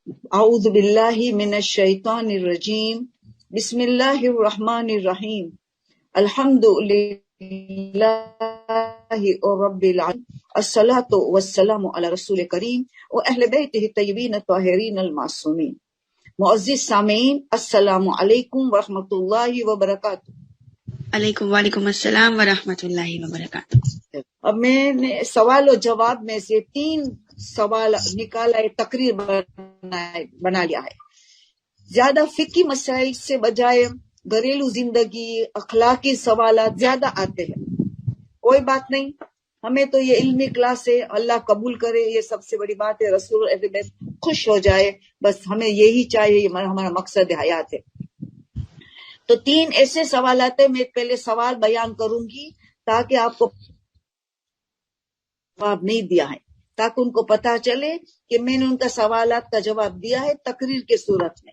اعوذ باللہ من الشیطان الرجیم بسم اللہ الرحمن الرحیم الحمد للہ رب العالمین الصلاۃ والسلام علی رسول کریم و اہل بیتہ الطیبین الطاہرین المعصومین۔ معزز سامعین، السلام علیکم ورحمۃ اللہ وبرکاتہ۔ وعلیکم السلام ورحمۃ اللہ وبرکاتہ۔ اب میں نے سوال و جواب میں سے 3 سوال نکالا ہے، تقریر بنا لیا ہے۔ زیادہ فقہی مسائل سے بجائے گھریلو زندگی، اخلاقی سوالات زیادہ آتے ہیں۔ کوئی بات نہیں، ہمیں تو یہ علمی کلاس ہے، اللہ قبول کرے، یہ سب سے بڑی بات ہے، رسول اہل بیت خوش ہو جائے، بس ہمیں یہی چاہیے، یہ ہمارا مقصد حیات ہے۔ تو 3 ایسے سوالات ہیں، میں پہلے سوال بیان کروں گی تاکہ آپ کو جواب نہیں دیا ہے، تاکہ ان کو پتا چلے کہ میں نے ان کا سوالات کا جواب دیا ہے تقریر کے صورت میں۔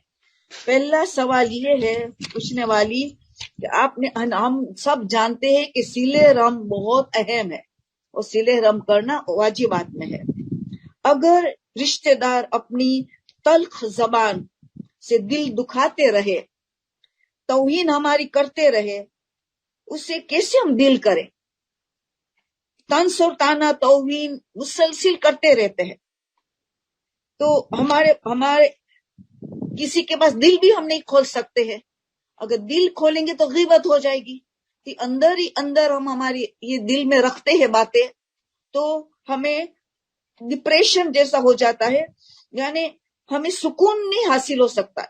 پہلا سوال یہ ہے پوچھنے والی کہ ہم سب جانتے ہیں کہ صلہ رحم بہت اہم ہے اور صلہ رحم کرنا واجبات میں ہے۔ اگر رشتہ دار اپنی تلخ زبان سے دل دکھاتے رہے، توہین ہماری کرتے رہے، اسے کیسے ہم دل کریں؟ طنز اور طعنہ توہین مسلسل کرتے رہتے ہیں، تو ہمارے کسی کے پاس دل بھی ہم نہیں کھول سکتے ہیں۔ اگر دل کھولیں گے تو غیبت ہو جائے گی، کہ اندر ہی اندر ہم ہماری یہ دل میں رکھتے ہیں باتیں، تو ہمیں ڈپریشن جیسا ہو جاتا ہے، یعنی ہمیں سکون نہیں حاصل ہو سکتا۔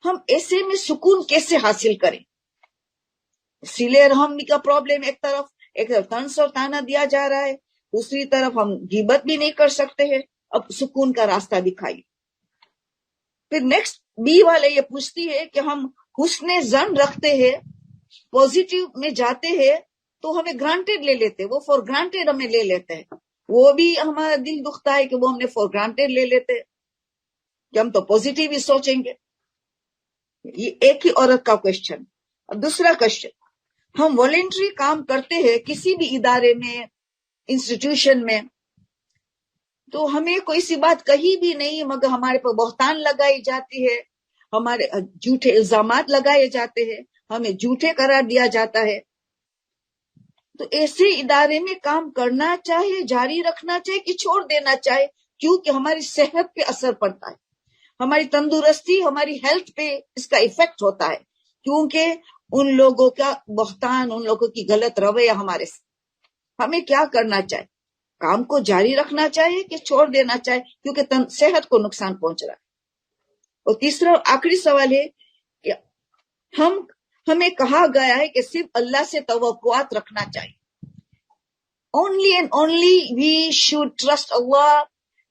ہم ایسے میں سکون کیسے حاصل کریں؟ صلہ رحم کا پرابلم ایک طرف طنز اور طعنہ دیا جا رہا ہے، دوسری طرف ہم غیبت بھی نہیں کر سکتے ہیں۔ اب سکون کا راستہ دکھائیے۔ پھر نیکسٹ بی والے یہ پوچھتی ہے کہ ہم حسن ظن رکھتے ہیں، پوزیٹیو میں جاتے ہیں، تو ہمیں گرانٹیڈ لے لیتے، وہ فور گرانٹیڈ ہمیں لے لیتے ہیں، وہ بھی ہمارا دل دکھتا ہے کہ وہ ہم نے فور گرانٹیڈ لے لیتے ہیں کہ ہم تو پوزیٹیو ہی سوچیں گے۔ یہ ایک ہی عورت کا کوشچن۔ اب دوسرا کوشچن، ہم والنٹری کام کرتے ہیں کسی بھی ادارے میں، انسٹیٹیوشن میں، تو ہمیں کوئی سی بات کہی بھی نہیں مگر ہمارے پر بہتان لگائی جاتی ہے، ہمارے جھوٹے الزامات لگائے جاتے ہیں، ہمیں جھوٹے قرار دیا جاتا ہے۔ تو ایسے ادارے میں کام کرنا چاہے، جاری رکھنا چاہے کہ چھوڑ دینا چاہے، کیونکہ ہماری صحت پہ اثر پڑتا ہے، ہماری تندرستی، ہماری ہیلتھ پہ اس کا ایفیکٹ ہوتا ہے، کیونکہ ان لوگوں کا بہتان، ان لوگوں کی غلط رویہ ہمارے سے۔ ہمیں کیا کرنا چاہیے؟ کام کو جاری رکھنا چاہیے کہ چھوڑ دینا چاہیے، کیونکہ صحت کو نقصان پہنچ رہا ہے۔ اور تیسرا آخری سوال ہے کہ ہمیں کہا گیا ہے کہ صرف اللہ سے توقعات رکھنا چاہیے، only and only we should trust Allah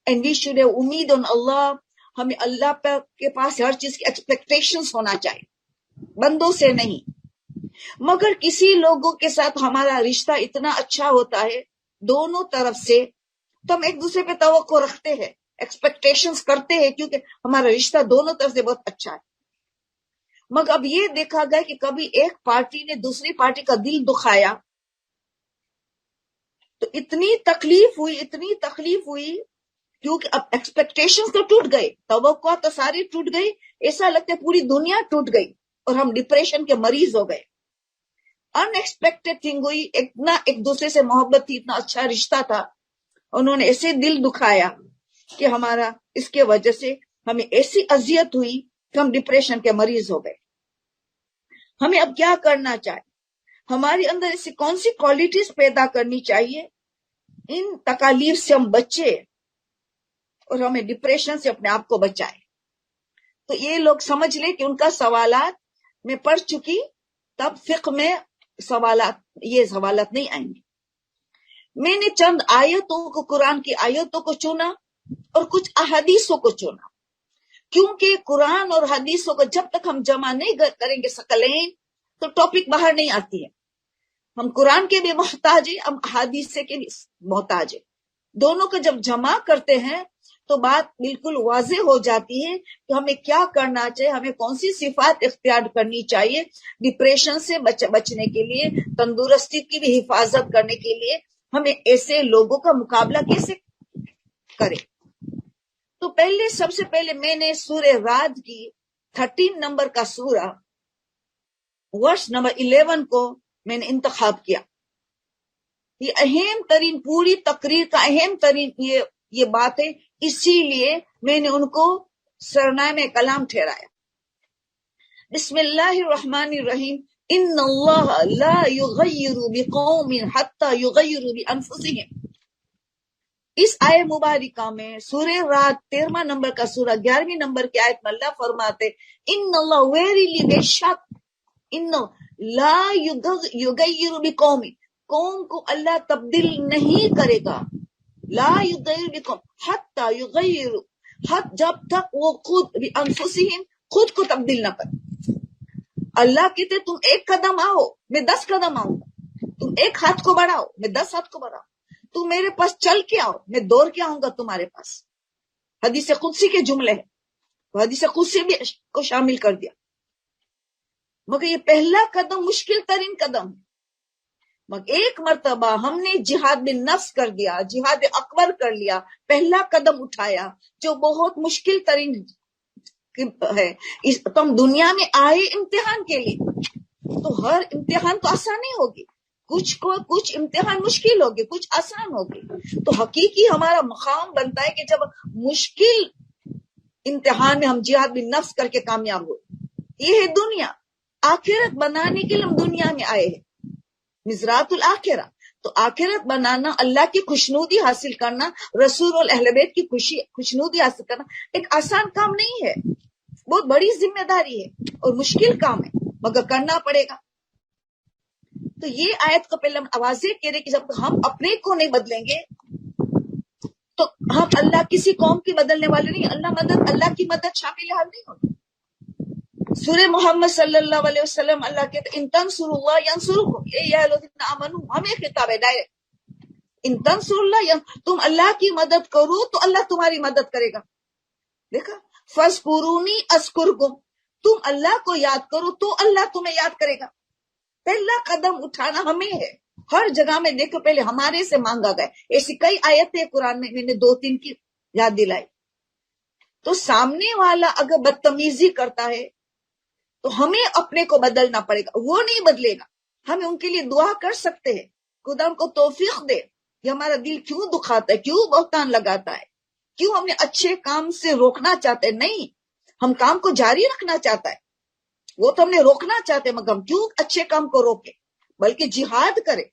and we should have امید on Allah۔ ہمیں اللہ کے پاس ہر چیز کی ایکسپیکٹیشنز ہونا چاہیے، بندوں سے نہیں۔ مگر کسی لوگوں کے ساتھ ہمارا رشتہ اتنا اچھا ہوتا ہے دونوں طرف سے، تو ہم ایک دوسرے پہ توقع رکھتے ہیں، ایکسپیکٹیشنز کرتے ہیں، کیونکہ ہمارا رشتہ دونوں طرف سے بہت اچھا ہے۔ مگر اب یہ دیکھا گیا کہ کبھی ایک پارٹی نے دوسری پارٹی کا دل دکھایا تو اتنی تکلیف ہوئی، کیونکہ اب ایکسپیکٹیشنز تو ٹوٹ گئے، توقع تو ساری ٹوٹ گئی، ایسا لگتا ہے پوری دنیا ٹوٹ گئی اور ہم ڈپریشن کے مریض ہو گئے۔ ان ایکسپیکٹڈ تھنگ ہوئی، اتنا ایک دوسرے سے محبت تھی، اتنا اچھا رشتہ تھا، انہوں نے ایسے دل دکھایا کہ ہمارا اس کے وجہ سے ہمیں ایسی اذیت ہوئی کہ ہم ڈپریشن کے مریض ہو گئے۔ ہمیں اب کیا کرنا چاہیے؟ ہمارے اندر ایسی کون سی کوالٹیز پیدا کرنی چاہیے ان تکالیف سے ہم بچے اور ہمیں ڈپریشن سے اپنے آپ کو بچائے؟ تو یہ لوگ سمجھ لیں کہ ان کا سوالات میں پڑھ چکی، تب فقہ میں یہ سوالات نہیں آئیں گے۔ میں نے چند آیتوں کو، قرآن کی آیتوں کو چنا اور کچھ احادیثوں کو چنا، کیونکہ قرآن اور حدیثوں کو جب تک ہم جمع نہیں کریں گے ثقلین، تو ٹاپک باہر نہیں آتی ہے۔ ہم قرآن کے بھی محتاج ہیں، ہم احادیث کے بھی محتاج ہیں، دونوں کو جب جمع کرتے ہیں تو بات بالکل واضح ہو جاتی ہے کہ ہمیں کیا کرنا چاہیے، ہمیں کون سی صفات اختیار کرنی چاہیے ڈپریشن سے بچنے کے لیے، تندرستی کی بھی حفاظت کرنے کے لیے، ہمیں ایسے لوگوں کا مقابلہ کیسے کریں۔ تو پہلے سب سے پہلے میں نے سورہ رعد کی 13 نمبر کا سورہ ورس نمبر 11 کو میں نے انتخاب کیا. یہ اہم ترین پوری تقریر کا اہم ترین یہ بات ہے، اسی لیے میں نے ان کو سرنامے کلام ٹھہرایا. بسم اللہ الرحمن الرحیم. ان اللہ لا یغیر بقوم حتی یغیروا بانفسہم. اس آیت مبارکہ میں سورہ رعد 13 نمبر کا سورہ 11 نمبر کی آیت میں اللہ فرماتے ان اللہ ویریلی بے شک ان لا یغیر بقوم، قوم کو اللہ تبدیل نہیں کرے گا. لا یغیر بقوم حتی یغیر، جب تک وہ خود بانفسہم خود کو تبدیل نہ کرے. اللہ کہتے تم ایک قدم آؤ میں 10 قدم آؤں گا، تم ایک ہاتھ کو بڑھاؤ میں 10 ہاتھ کو بڑھاؤں، تم میرے پاس چل کے آؤ میں دوڑ کے آؤں گا تمہارے پاس. حدیث قدسی کے جملے ہیں، تو حدیث قدسی بھی کو شامل کر دیا. مگر یہ پہلا قدم مشکل ترین قدم ہے. مگر ایک مرتبہ ہم نے جہاد بن نفس کر دیا، جہاد اکبر کر لیا، پہلا قدم اٹھایا جو بہت مشکل ترین ہے. تو ہم دنیا میں آئے امتحان کے لیے، تو ہر امتحان تو آسان نہیں ہوگی، کچھ امتحان مشکل ہوگی، کچھ آسان ہوگی. تو حقیقی ہمارا مقام بنتا ہے کہ جب مشکل امتحان میں ہم جہاد بن نفس کر کے کامیاب ہو. یہ ہے دنیا، آخرت بنانے کے لیے ہم دنیا میں آئے ہیں. مزرات الآخرہ، تو آخرت بنانا، اللہ کی خوشنودی حاصل کرنا، رسول اور اہل بیت کی خوشنودی حاصل کرنا ایک آسان کام نہیں ہے، بہت بڑی ذمہ داری ہے اور مشکل کام ہے، مگر کرنا پڑے گا. تو یہ آیت کو پہلے ہم آوازیں کہہ رہے کہ جب ہم اپنے کو نہیں بدلیں گے تو ہم اللہ کسی قوم کی بدلنے والے نہیں. اللہ کی مدد شامل حال نہیں ہوگی. سورہ محمد صلی اللہ علیہ وسلم اللہ کہتے ان تنصروا اللہ ینصرکم، یا الذین آمنوا، ہمیں خطاب ہے ڈائریکٹ. ان تنصروا اللہ، تم اللہ کی مدد کرو تو اللہ تمہاری مدد کرے گا. دیکھا، فاذکرونی اذکرکم، تم اللہ کو یاد کرو تو اللہ تمہیں یاد کرے گا. پہلا قدم اٹھانا ہمیں ہے. ہر جگہ میں دیکھو پہلے ہمارے سے مانگا گیا. ایسی کئی آیتیں قرآن میں نے 2-3 کی یاد دلائی. تو سامنے والا اگر بدتمیزی کرتا ہے تو ہمیں اپنے کو بدلنا پڑے گا، وہ نہیں بدلے گا. ہم ان کے لیے دعا کر سکتے ہیں، خدا ان کو توفیق دے. یہ ہمارا دل کیوں دکھاتا ہے، کیوں بہتان لگاتا ہے، کیوں ہم نے اچھے کام سے روکنا چاہتے ہیں. نہیں، ہم کام کو جاری رکھنا چاہتا ہے، وہ تو ہم نے روکنا چاہتے، مگر ہم کیوں اچھے کام کو روکے، بلکہ جہاد کرے،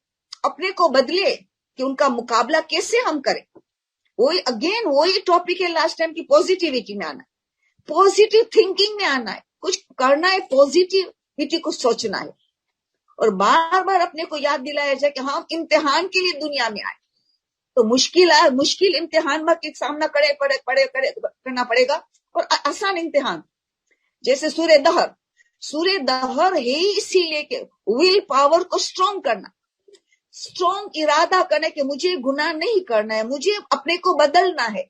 اپنے کو بدلے کہ ان کا مقابلہ کیسے ہم کریں. وہی ٹاپک ہے لاسٹ ٹائم کی، پوزیٹیوٹی میں آنا ہے، پوزیٹیو تھنکنگ میں آنا ہے، کچھ کرنا ہے، پوزیٹیوٹی کو سوچنا ہے. اور بار بار اپنے کو یاد دلایا جائے کہ ہم امتحان کے لیے دنیا میں آئے. تو مشکل امتحان کا سامنا کرنا پڑے گا، اور آسان امتحان جیسے سورہ دہر ہے اسی لیے کہ ول پاور کو اسٹرانگ کرنا، اسٹرانگ ارادہ کرنا کہ مجھے گناہ نہیں کرنا ہے، مجھے اپنے کو بدلنا ہے.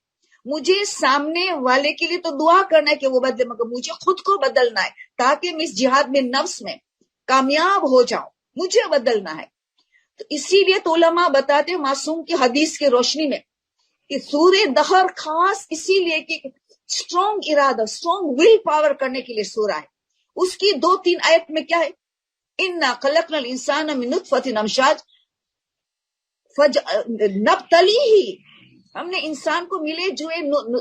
مجھے سامنے والے کے لیے تو دعا کرنا ہے کہ وہ بدلے، مگر مجھے خود کو بدلنا ہے تاکہ میں اس جہاد میں نفس میں کامیاب ہو جاؤں. مجھے بدلنا ہے. تو اسی لیے تو علماء بتاتے ہیں معصوم کی حدیث کی روشنی میں کہ سورہ دہر خاص اسی لیے کہ اسٹرانگ ارادہ، اسٹرانگ ول پاور کرنے کے لیے سورہ ہے. اس کی 2-3 آیت میں کیا ہے، انا خلقنا الانسان من نطفۃ امشاج نبتلیہ، ہم نے انسان کو ملے جو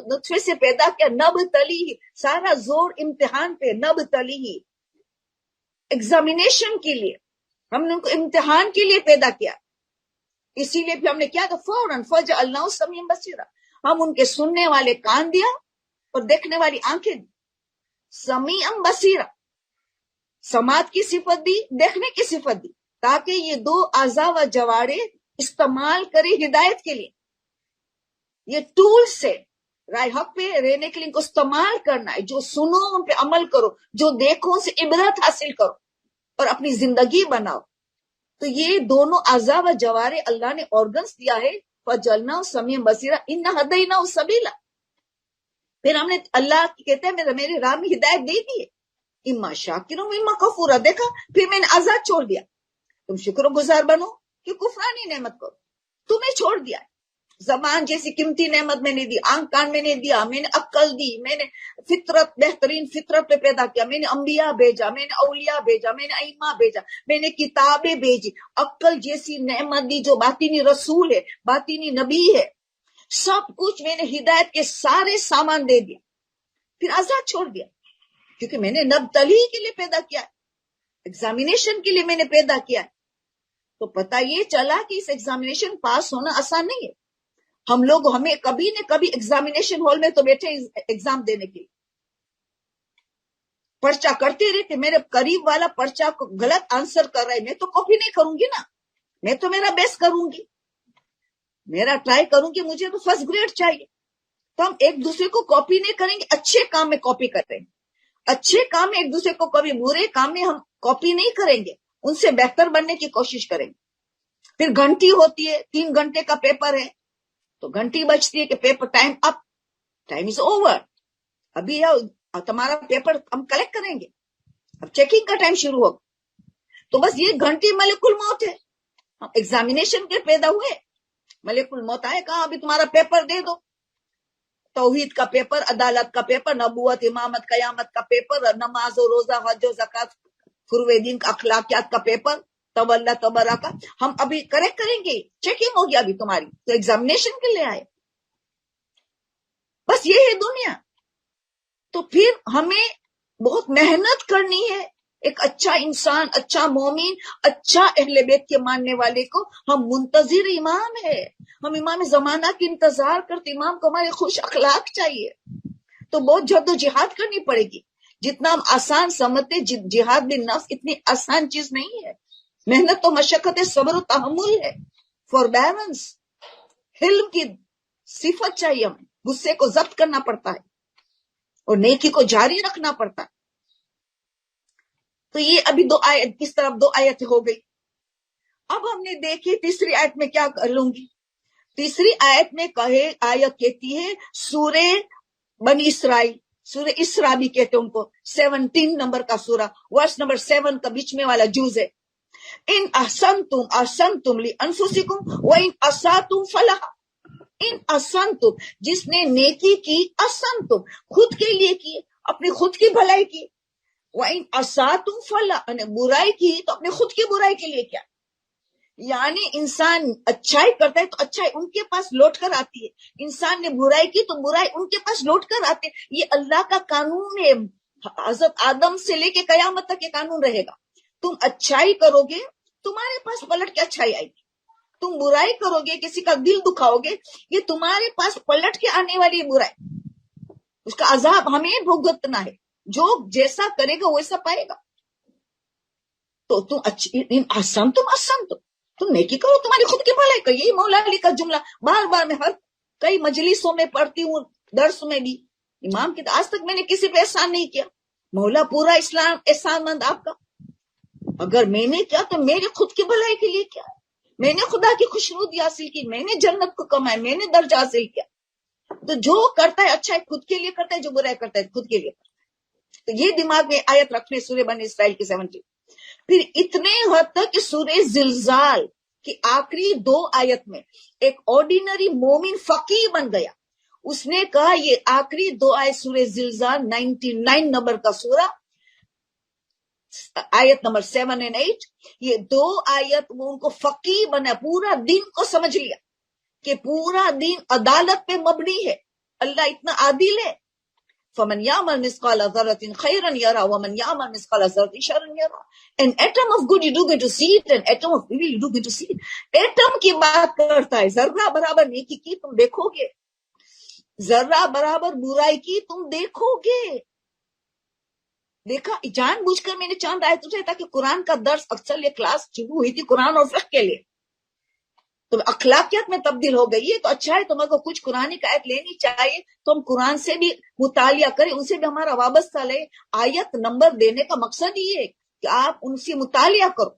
نطفے سے پیدا کیا، نبتلیہ، سارا زور امتحان پہ، نبتلیہ ایگزامینیشن کے لیے، ہم نے ان کو امتحان کے لیے پیدا کیا. اسی لیے پھر ہم نے کیا کہ فوراً فجعلناہ سمیعا بصیرا، ہم ان کے سننے والے کان دیا اور دیکھنے والی آنکھیں دی. سمیعا بصیرا، سماعت کی صفت دی، دیکھنے کی صفت دی، تاکہ یہ 2 اعضاء و جوارے استعمال کرے ہدایت کے لیے. یہ ٹول سے رائے حق پہ رہنے کے لیے ان کو استعمال کرنا ہے. جو سنو ان پہ عمل کرو، جو دیکھو ان سے عبرت حاصل کرو اور اپنی زندگی بناؤ. تو یہ دونوں اعضاء و جوارے اللہ نے آرگنز دیا ہے. فجعلناہ سمیعا بصیرا انا ہدیناہ السبیل، پھر ہم نے اللہ کہتے ہیں میرے راہ میں ہدایت دے دی ہے، اما شاکر و اما کفورا. دیکھا، پھر میں نے آزاد چھوڑ دیا، تم شکر گزار بنو کہ کفرانی نعمت کرو، تمہیں چھوڑ دیا ہے. زبان جیسی قیمتی نعمت میں نے دی، آنکھ کان میں نے دیا، میں نے عقل دی، میں نے فطرت، بہترین فطرت پہ پیدا کیا، میں نے انبیاء بھیجا، میں نے اولیاء بھیجا، میں نے ائمہ بھیجا، میں نے کتابیں بھیجی، عقل جیسی نعمت دی جو باطنی رسول ہے، باطنی نبی ہے، سب کچھ میں نے ہدایت کے سارے سامان دے دیا، پھر آزاد چھوڑ دیا، کیونکہ میں نے نبتلی کے لیے پیدا کیا ہے، ایگزامینیشن کے لیے میں نے پیدا کیا ہے۔ تو پتہ یہ چلا کہ اس ایگزامینیشن پاس ہونا آسان نہیں ہے۔ ہم لوگ ہمیں کبھی نہ کبھی ایگزامینیشن ہال میں تو بیٹھے ایگزام دینے کے لیے، پرچہ کرتے رہتے، میرے قریب والا پرچہ کو غلط آنسر کر رہا ہے، میں تو کاپی نہیں کروں گی نا، میں تو میرا بیسٹ کروں گی، میرا ٹرائی کروں گی، مجھے تو فرسٹ گریڈ چاہیے۔ تو ہم ایک دوسرے کو کاپی نہیں کریں گے، اچھے کام میں کاپی کرتے ہیں، اچھے کام میں ایک دوسرے کو کبھی، برے کام میں ہم کاپی نہیں کریں گے، ان سے بہتر بننے کی کوشش کریں گے۔ پھر گھنٹی ہوتی ہے، 3 گھنٹے کا پیپر ہے، تو گھنٹی بجتی ہے کہ paper time up, time is over, ابھی تمہارا پیپر ہم کلیکٹ کریں گے، اب چیکنگ کا ٹائم شروع ہوگا۔ تو بس یہ گھنٹی ملک الموت ہے، ہم ایگزامینیشن کے پیدا ہوئے، ملک الموت آئے کہا ابھی تمہارا پیپر دے دو، توحید کا پیپر، عدالت کا پیپر، نبوت، امامت، قیامت کا پیپر، نماز و روزہ، حج و زکات، فروع دین کا، اخلاقیات کا پیپر، تولا تبرا کا، ہم ابھی کریکٹ کریں گے، چیکنگ ہوگی ابھی تمہاری، تو ایگزامینیشن کے لیے آئے، بس یہ ہے دنیا۔ تو پھر ہمیں بہت محنت کرنی ہے، ایک اچھا انسان، اچھا مومن، اچھا اہل بیت کے ماننے والے کو ہم منتظر امام ہے، ہم امام زمانہ کی انتظار کرتے، امام کو ہمارے خوش اخلاق چاہیے، تو بہت جد و جہاد کرنی پڑے گی۔ جتنا ہم آسان سمجھتے، جہاد بالنفس اتنی آسان چیز نہیں ہے، محنت و مشقت ہے، صبر و تحمل ہے، فوربیرنس، حلم کی صفت چاہیے، ہمیں غصے کو ضبط کرنا پڑتا ہے اور نیکی کو جاری رکھنا پڑتا ہے۔ تو یہ ابھی 2 آیت، اس طرف 2 آیت ہو گئی۔ اب ہم نے دیکھی تیسری آیت میں کیا کر لوں گی، تیسری آیت میں آیت کہتی ہے سورہ بنی اسرائیل، سورہ اسرا بھی کہتے ہیں ان کو، 17 نمبر کا سورہ، ورس نمبر 7 کا بیچ میں والا جز ہے، ان احسنتم احسنتم لانفسکم وان اسأتم فلہا، ان احسنتم، جس نے نیکی کی، احسنتم، خود کے لیے کی، اپنی خود کی بھلائی کی، وان اسأتم فلہا، برائی کی تو اپنے خود کی برائی کے لیے کیا، یعنی انسان اچھائی کرتا ہے تو اچھائی ان کے پاس لوٹ کر آتی ہے، انسان نے برائی کی تو برائی ان کے پاس لوٹ کر آتی ہے، یہ اللہ کا قانون ہے، حضرت آدم سے لے کے قیامت تک یہ قانون رہے گا، تم اچھائی کرو گے تمہارے پاس پلٹ کے اچھائی آئے گی، تم برائی کرو گے کسی کا دل دکھاؤ گے، یہ تمہارے پاس پلٹ کے آنے والی برائی، اس کا عذاب ہمیں بھگتنا ہے، جو جیسا کرے گا ویسا پائے گا۔ تو تم احسن تم نیکی کرو، تمہاری خود کی بھلائی کرو، یہی مولا علی کا جملہ بار بار میں ہر کئی مجلسوں میں پڑھتی ہوں، درس میں بھی، امام کی آج تک میں نے کسی پہ احسان نہیں کیا، مولا پورا اسلام احسان مند آپ کا، اگر میں نے کیا تو میرے خود کی بھلائی کے لیے کیا، میں نے خدا کی خوشنودی حاصل کی، میں نے جنت کو کمایا، میں نے درجہ حاصل کیا، تو جو کرتا ہے اچھا ہے خود کے لیے کرتا ہے، جو برا کرتا ہے خود کے لیے کرتا ہے۔ تو یہ دماغ میں آیت رکھنے سورہ بنی اسرائیل کی 70۔ پھر اتنے حد تک کہ سورہ زلزال کی آخری 2 آیت میں ایک آرڈینری مومن فقیہ بن گیا، اس نے کہا یہ آخری 2 آیت سورہ زلزال 99 نمبر کا سورہ، آیت نمبر 7 اور 8، یہ 2 آیت وہ ان کو فقیہ بنا، پورا دین کو سمجھ لیا کہ پورا دین عدالت پہ مبنی ہے، اللہ اتنا عادل ہے، فَمَنْ يَعْمَلْ مِثْقَالَ ذَرَّةٍ خَيْرًا يَرَهُ وَمَنْ يَعْمَلْ مِثْقَالَ ذَرَّةٍ شَرًّا يَرَهُ۔ An atom of good you do going to see it, an atom of evil you do going to see it۔ Atom کی بات کرتا ہے، ذرہ برابر نیکی کی تم دیکھو گے، ذرہ برابر برائی کی تم دیکھو گے۔ دیکھا، جان بوجھ کر میں نے چاند آیت اٹھائی تاکہ قرآن کا درس، اکثر یہ کلاس شروع ہوئی تھی قرآن اور فقہ کے لیے، تو اخلاقیات میں تبدیل ہو گئی ہے، تو اچھا ہے تمہیں کو کچھ قرآن کی آیت لینی چاہیے تو ہم قرآن سے بھی مطالعہ کریں، ان سے بھی ہمارا وابستہ لے۔ آیت نمبر دینے کا مقصد یہ ہے کہ آپ ان سے مطالعہ کرو،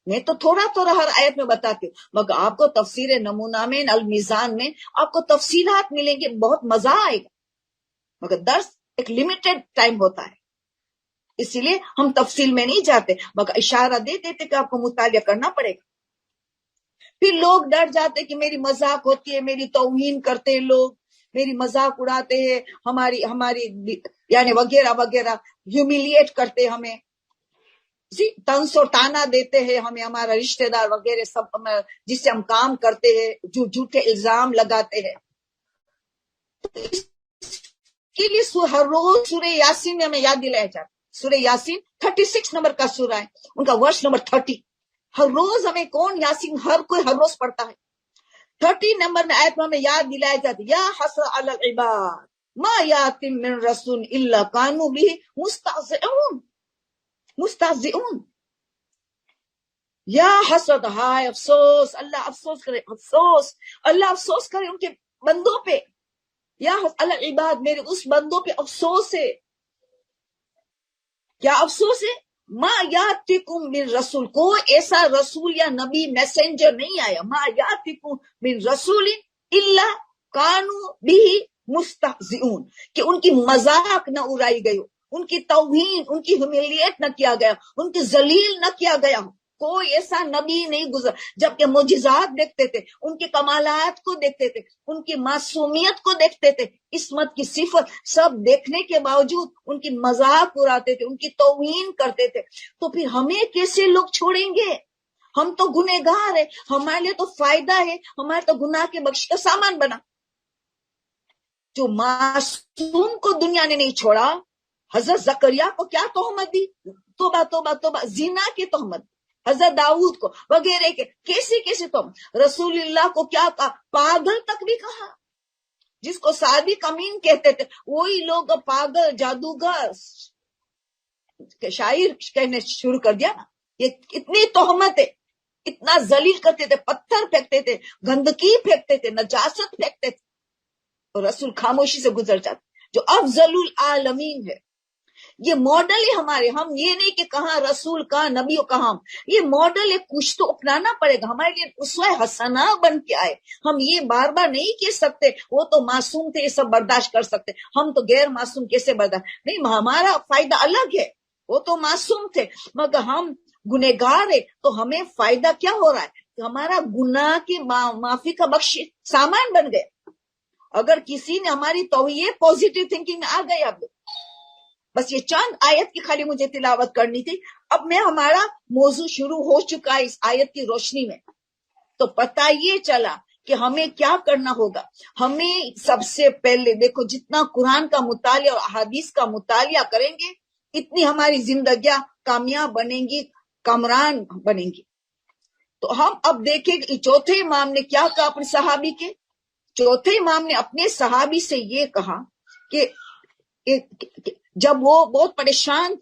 میں تو تھوڑا تھوڑا ہر آیت میں بتاتی ہوں، مگر آپ کو تفسیر نمونہ میں، المیزان میں آپ کو تفصیلات ملیں گے، بہت مزہ آئے گا، مگر درس ایک لمیٹڈ ٹائم ہوتا ہے، اسی لیے ہم تفصیل میں نہیں جاتے، مگر اشارہ دے دیتے کہ آپ کو مطالعہ کرنا پڑے گا۔ پھر لوگ ڈر جاتے کہ میری مذاق ہوتی ہے، میری توہین کرتے ہیں لوگ، میری مذاق اڑاتے ہیں، ہماری یعنی وغیرہ وغیرہ، ہیومیلیٹ کرتے ہمیں، طنز اور تانا دیتے ہیں ہمیں، ہمارا رشتہ دار وغیرہ سب جس سے ہم کام کرتے ہیں، جو جھوٹے الزام لگاتے ہیں. اس کے لیے ہر روز سورہ یاسین میں ہمیں یاد دلایا جاتا. سورہ یاسین 36 نمبر کا سورہ ہے، ان کا ورس نمبر 30. ہر روز ہمیں کون یاسین ہر کوئی ہر روز پڑھتا ہے. 30 نمبر میں آیت میں ہمیں یاد دلایا جاتا ہے، یا حسرۃ علی العباد ما یاتم من رسول الا کانوا بہ مستہزئون. یا حسرت، ہائے افسوس، اللہ افسوس کرے، افسوس، اللہ افسوس کرے ان کے بندوں پہ. یا العباد، میرے اس بندوں پہ افسوس ہے. کیا افسوس ہے؟ ما یاتکم من رسول، کوئی ایسا رسول یا نبی میسنجر نہیں آیا، ما یاتکم من رسول الا کانوا بہ مستہزئون، کہ ان کی مذاق نہ اڑائی گئی ہو، ان کی توہین، ان کی ہیومیلیٹ نہ کیا گیا، ان کی ذلیل نہ کیا گیا ہو. کوئی ایسا نبی نہیں گزر، جبکہ معجزات دیکھتے تھے، ان کے کمالات کو دیکھتے تھے، ان کی معصومیت کو دیکھتے تھے، عصمت کی صفت سب دیکھنے کے باوجود ان کی مذاق اڑاتے تھے، ان کی توہین کرتے تھے. تو پھر ہمیں کیسے لوگ چھوڑیں گے؟ ہم تو گنہگار ہیں، ہمارے لیے تو فائدہ ہے، ہمارے تو گناہ کے بخش کا سامان بنا. جو معصوم کو دنیا نے نہیں چھوڑا، حضرت زکریا کو کیا تہمت دی، توبہ توبہ توبہ، زنا کی تہمت، حضرت داؤد کو وغیرہ کے کیسے تہمت. رسول اللہ کو کیا کہا، پاگل تک بھی کہا. جس کو صادق امین کہتے تھے وہی لوگ پاگل، جادوگر، شاعر کہنے شروع کر دیا نا. یہ اتنی تہمت ہے، اتنا ذلیل کرتے تھے، پتھر پھینکتے تھے، گندگی پھینکتے تھے، نجاست پھینکتے تھے، اور رسول خاموشی سے گزر جاتے، جو افضل العالمین ہے. یہ ماڈل ہے ہمارے. ہم یہ نہیں کہ کہاں رسول کہاں نبی کہاں، یہ ماڈل ہے، کچھ تو اپنانا پڑے گا، ہمارے لیے اسوہ حسنہ بن کے آئے. ہم یہ بار بار نہیں کہہ سکتے وہ تو معصوم تھے، یہ سب برداشت کر سکتے، ہم تو غیر معصوم کیسے برداشت نہیں. ہمارا فائدہ الگ ہے، وہ تو معصوم تھے، مگر ہم گنہگار ہے، تو ہمیں فائدہ کیا ہو رہا ہے؟ ہمارا گناہ کی معافی کا بخش سامان بن گئے. اگر کسی نے ہماری توہین پازیٹیو تھنکنگ میں آ گئے. اب بس یہ چند آیت کی خالی مجھے تلاوت کرنی تھی. اب میں ہمارا موضوع شروع ہو چکا ہے اس آیت کی روشنی میں. تو پتہ یہ چلا کہ ہمیں کیا کرنا ہوگا. ہمیں سب سے پہلے دیکھو، جتنا قرآن کا مطالعہ اور احادیث کا مطالعہ کریں گے اتنی ہماری زندگیاں کامیاب بنیں گی، کامران بنیں گی. تو ہم اب دیکھیں کہ چوتھے امام نے کیا کہا اپنے صحابی کے. چوتھے امام نے اپنے صحابی سے یہ کہا کہ جب وہ بہت پریشان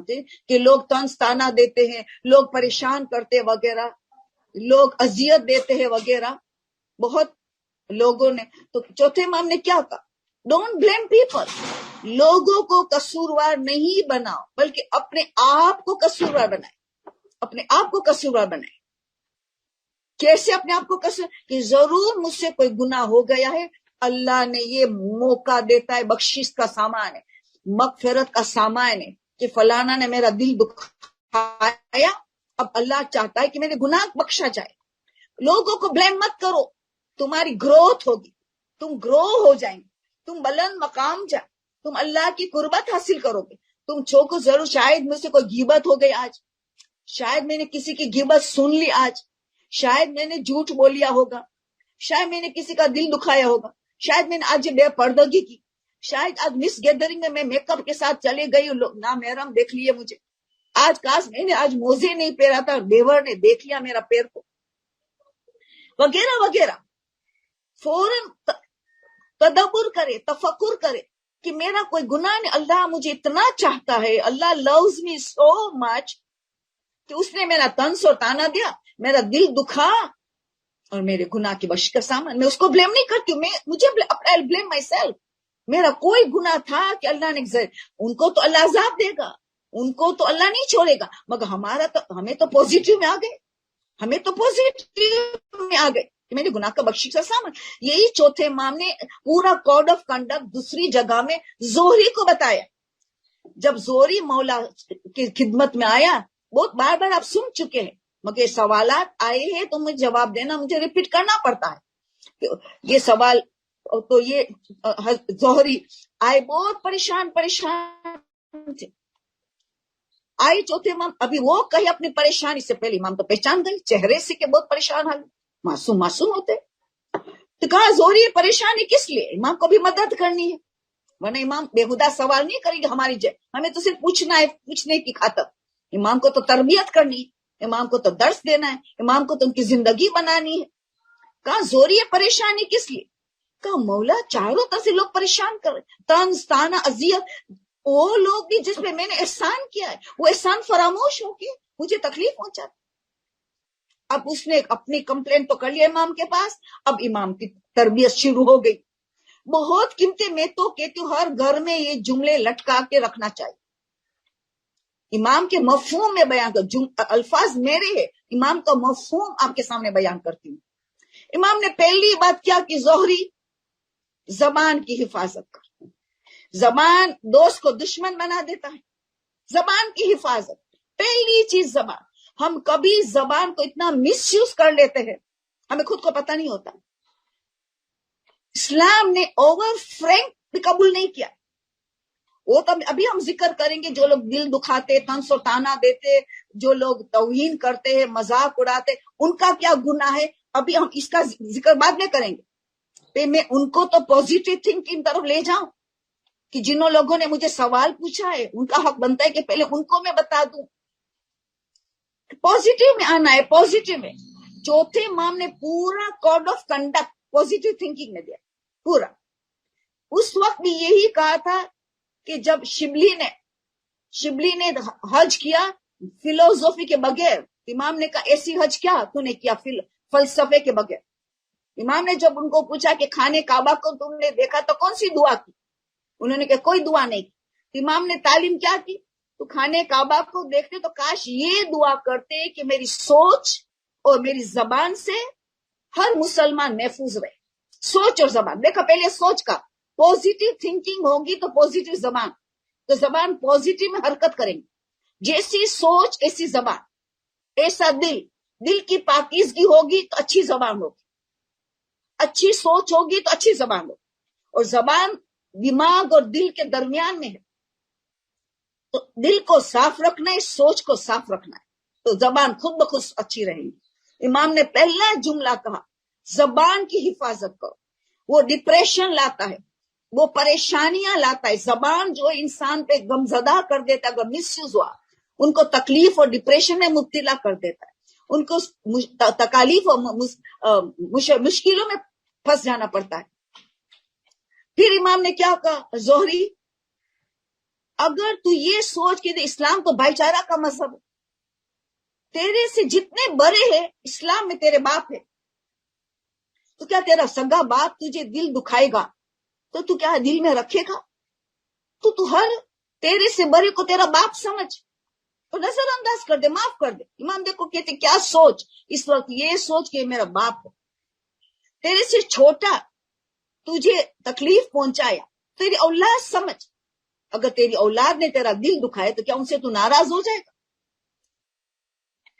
تھے کہ لوگ طنز تانا دیتے ہیں، لوگ پریشان کرتے وغیرہ، لوگ اذیت دیتے ہیں وغیرہ، بہت لوگوں نے. تو چوتھے امام نے کیا کہا، ڈونٹ بلیم پیپل، لوگوں کو قصوروار نہیں بناؤ بلکہ اپنے آپ کو قصوروار بنائے. اپنے آپ کو قصوروار بنائے. کیسے اپنے آپ کو قصور؟ کہ ضرور مجھ سے کوئی گناہ ہو گیا ہے، اللہ نے یہ موقع دیتا ہے، بخشش کا سامان ہے، مغفرت کا سامان ہے کہ فلانا نے میرا دل دکھایا، اب اللہ چاہتا ہے کہ میرے گناہ بخشا جائے. لوگوں کو بلیم مت کرو، تمہاری گروتھ ہوگی، تم گرو ہو جائیں گے، تم بلند مقام جائیں، تم اللہ کی قربت حاصل کرو گے. تم چھوکو ضرور، شاید مجھ سے کوئی غیبت ہو گئی آج، شاید میں نے کسی کی غیبت سن لی آج، شاید میں نے جھوٹ بولیا ہوگا، شاید میں نے کسی کا دل دکھایا ہوگا، شاید میں نے آج بے پردگی کی، شاید آج مس گیدرنگ میں میک اپ کے ساتھ چلے گئی، لوگ نامحرم دیکھ لیے مجھے، آج کاش میں نے آج موزے نہیں پہنا تھا، دیور نے دیکھ لیا میرا پیر کو، وغیرہ وغیرہ. فوراً تدبر کرے، تفکر کرے کہ میرا کوئی گناہ نہیں، اللہ مجھے اتنا چاہتا ہے، اللہ loves me so much کہ اس نے میرا طنز اور تانا دیا، میرا دل دکھا اور میرے گناہ کی بخشش کا سامان. میں اس کو بلیم نہیں کرتی ہوں، مجھے بلیم مائی سیلف. میرا کوئی گناہ تھا کہ اللہ نے ان کو تو اللہ عذاب دے گا، ان کو تو اللہ نہیں چھوڑے گا، مگر ہمیں تو پوزیٹیو میں آ گئے، ہمیں تو پوزیٹیو میں آ گئے کہ میرے گناہ کا بخشش کا سامان. یہی چوتھے امام نے پورا کوڈ آف کنڈکٹ دوسری جگہ میں زہری کو بتایا. جب زہری مولا کی خدمت میں آیا، بہت بار بار آپ سن چکے ہیں، مگر سوالات آئے ہیں تو مجھے جواب دینا، مجھے ریپیٹ کرنا پڑتا ہے. یہ سوال تو یہ زہری آئے بہت پریشان تھے. آئے چوتھے امام، ابھی وہ کہے اپنی پریشانی سے پہلے امام تو پہچان گئے چہرے سے کہ بہت پریشان حال، معصوم ہوتے. تو کہا زہری پریشانی کس لیے؟ امام کو بھی مدد کرنی ہے، ورنہ امام بےہودہ سوال نہیں کریں گے ہماری ہمیں تو صرف پوچھنا ہے، پوچھنے کی خاطر. امام کو تو تربیت کرنی ہے، امام کو تو درس دینا ہے، امام کو تو ان کی زندگی بنانی ہے. کہا زہری پریشانی کس لیے؟ کہا مولا چاروں طرف سے لوگ پریشان کر رہے، طنز طعنہ اذیت، وہ لوگ بھی جس پہ میں نے احسان کیا ہے وہ احسان فراموش ہو کے مجھے تکلیف پہنچا. اب اس نے اپنی کمپلین تو کر لیا امام کے پاس. اب امام کی تربیت شروع ہو گئی. بہت قیمتی، میں تو کہتی ہوں ہر گھر میں یہ جملے لٹکا کے رکھنا چاہیے. امام کے مفہوم میں بیان کر، الفاظ میرے ہیں، امام کا مفہوم آپ کے سامنے بیان کرتی ہوں. امام نے پہلی بات کیا کہ زہری زبان کی حفاظت کر. زبان دوست کو دشمن بنا دیتا ہے. زبان کی حفاظت، پہلی چیز زبان. ہم کبھی زبان کو اتنا مس یوز کر لیتے ہیں ہمیں خود کو پتہ نہیں ہوتا. اسلام نے اوور فرینک بھی قبول نہیں کیا. وہ تو ابھی ہم ذکر کریں گے، جو لوگ دل دکھاتے، طنز و طعنہ دیتے، جو لوگ توہین کرتے ہیں، مذاق اڑاتے، ان کا کیا گناہ ہے، ابھی ہم اس کا ذکر بعد میں کریں گے. میں ان کو تو پوزیٹو تھنکنگ طرف لے جاؤں کہ جنہوں لوگوں نے مجھے سوال پوچھا ہے ان کا حق بنتا ہے کہ پہلے ان کو میں بتا دوں. پوزیٹو میں آنا ہے، پوزیٹو میں. چوتھے امام نے پورا code of conduct positive thinking میں دیا پورا. اس وقت بھی یہی کہا تھا کہ جب شبلی نے حج کیا فلسفے کے بغیر، امام نے کہا ایسی حج کیا تو نے کیا فلسفے کے بغیر. امام نے جب ان کو پوچھا کہ خانے کعبہ کو تم نے دیکھا تو کون سی دعا کی، انہوں نے کہا کوئی دعا نہیں کی. امام نے تعلیم کیا کی؟ تو خانے کعبہ کو دیکھتے تو کاش یہ دعا کرتے کہ میری سوچ اور میری زبان سے ہر مسلمان محفوظ رہے. سوچ اور زبان، دیکھا پہلے سوچ کا، پوزیٹو تھنکنگ ہوگی تو پوزیٹو زبان، تو زبان پوزیٹو میں حرکت کریں گی. جیسی سوچ ایسی زبان، ایسا دل کی پاکیزگی ہوگی تو اچھی زبان ہوگی، اچھی سوچ ہوگی تو اچھی زبان ہوگی. اور زبان دماغ اور دل کے درمیان میں ہے، تو دل کو صاف رکھنا ہے، سوچ کو صاف رکھنا ہے، تو زبان خود بخود اچھی رہے گی. امام نے پہلا جملہ کہا زبان کی حفاظت کرو. وہ ڈپریشن لاتا ہے، وہ پریشانیاں لاتا ہے. زبان جو انسان پہ غمزدہ کر دیتا ہے، اگر مس یوز ہوا ان کو تکلیف اور ڈپریشن میں مبتلا کر دیتا ہے، ان کو تکالیف اور مشکلوں میں پھنس جانا پڑتا ہے. پھر امام نے کیا کہا، زہری اگر تو یہ سوچ کے اسلام تو بھائی چارہ کا مذہب ہے، تیرے سے جتنے بڑے ہیں اسلام میں تیرے باپ ہے، تو کیا تیرا سگا باپ تجھے دل دکھائے گا تو کیا دل میں رکھے گا؟ تو ہر تیرے سے بڑے کو تیرا باپ سمجھ اور نظر انداز کر دے، معاف کر دے. امام دیکھو کہتے کیا سوچ اس وقت، یہ سوچ کہ میرا باپ ہے، تیرے سے چھوٹا تجھے تکلیف پہنچایا، تیری اولاد سمجھ. اگر تیری اولاد نے تیرا دل دکھایا تو کیا ان سے تو ناراض ہو جائے گا؟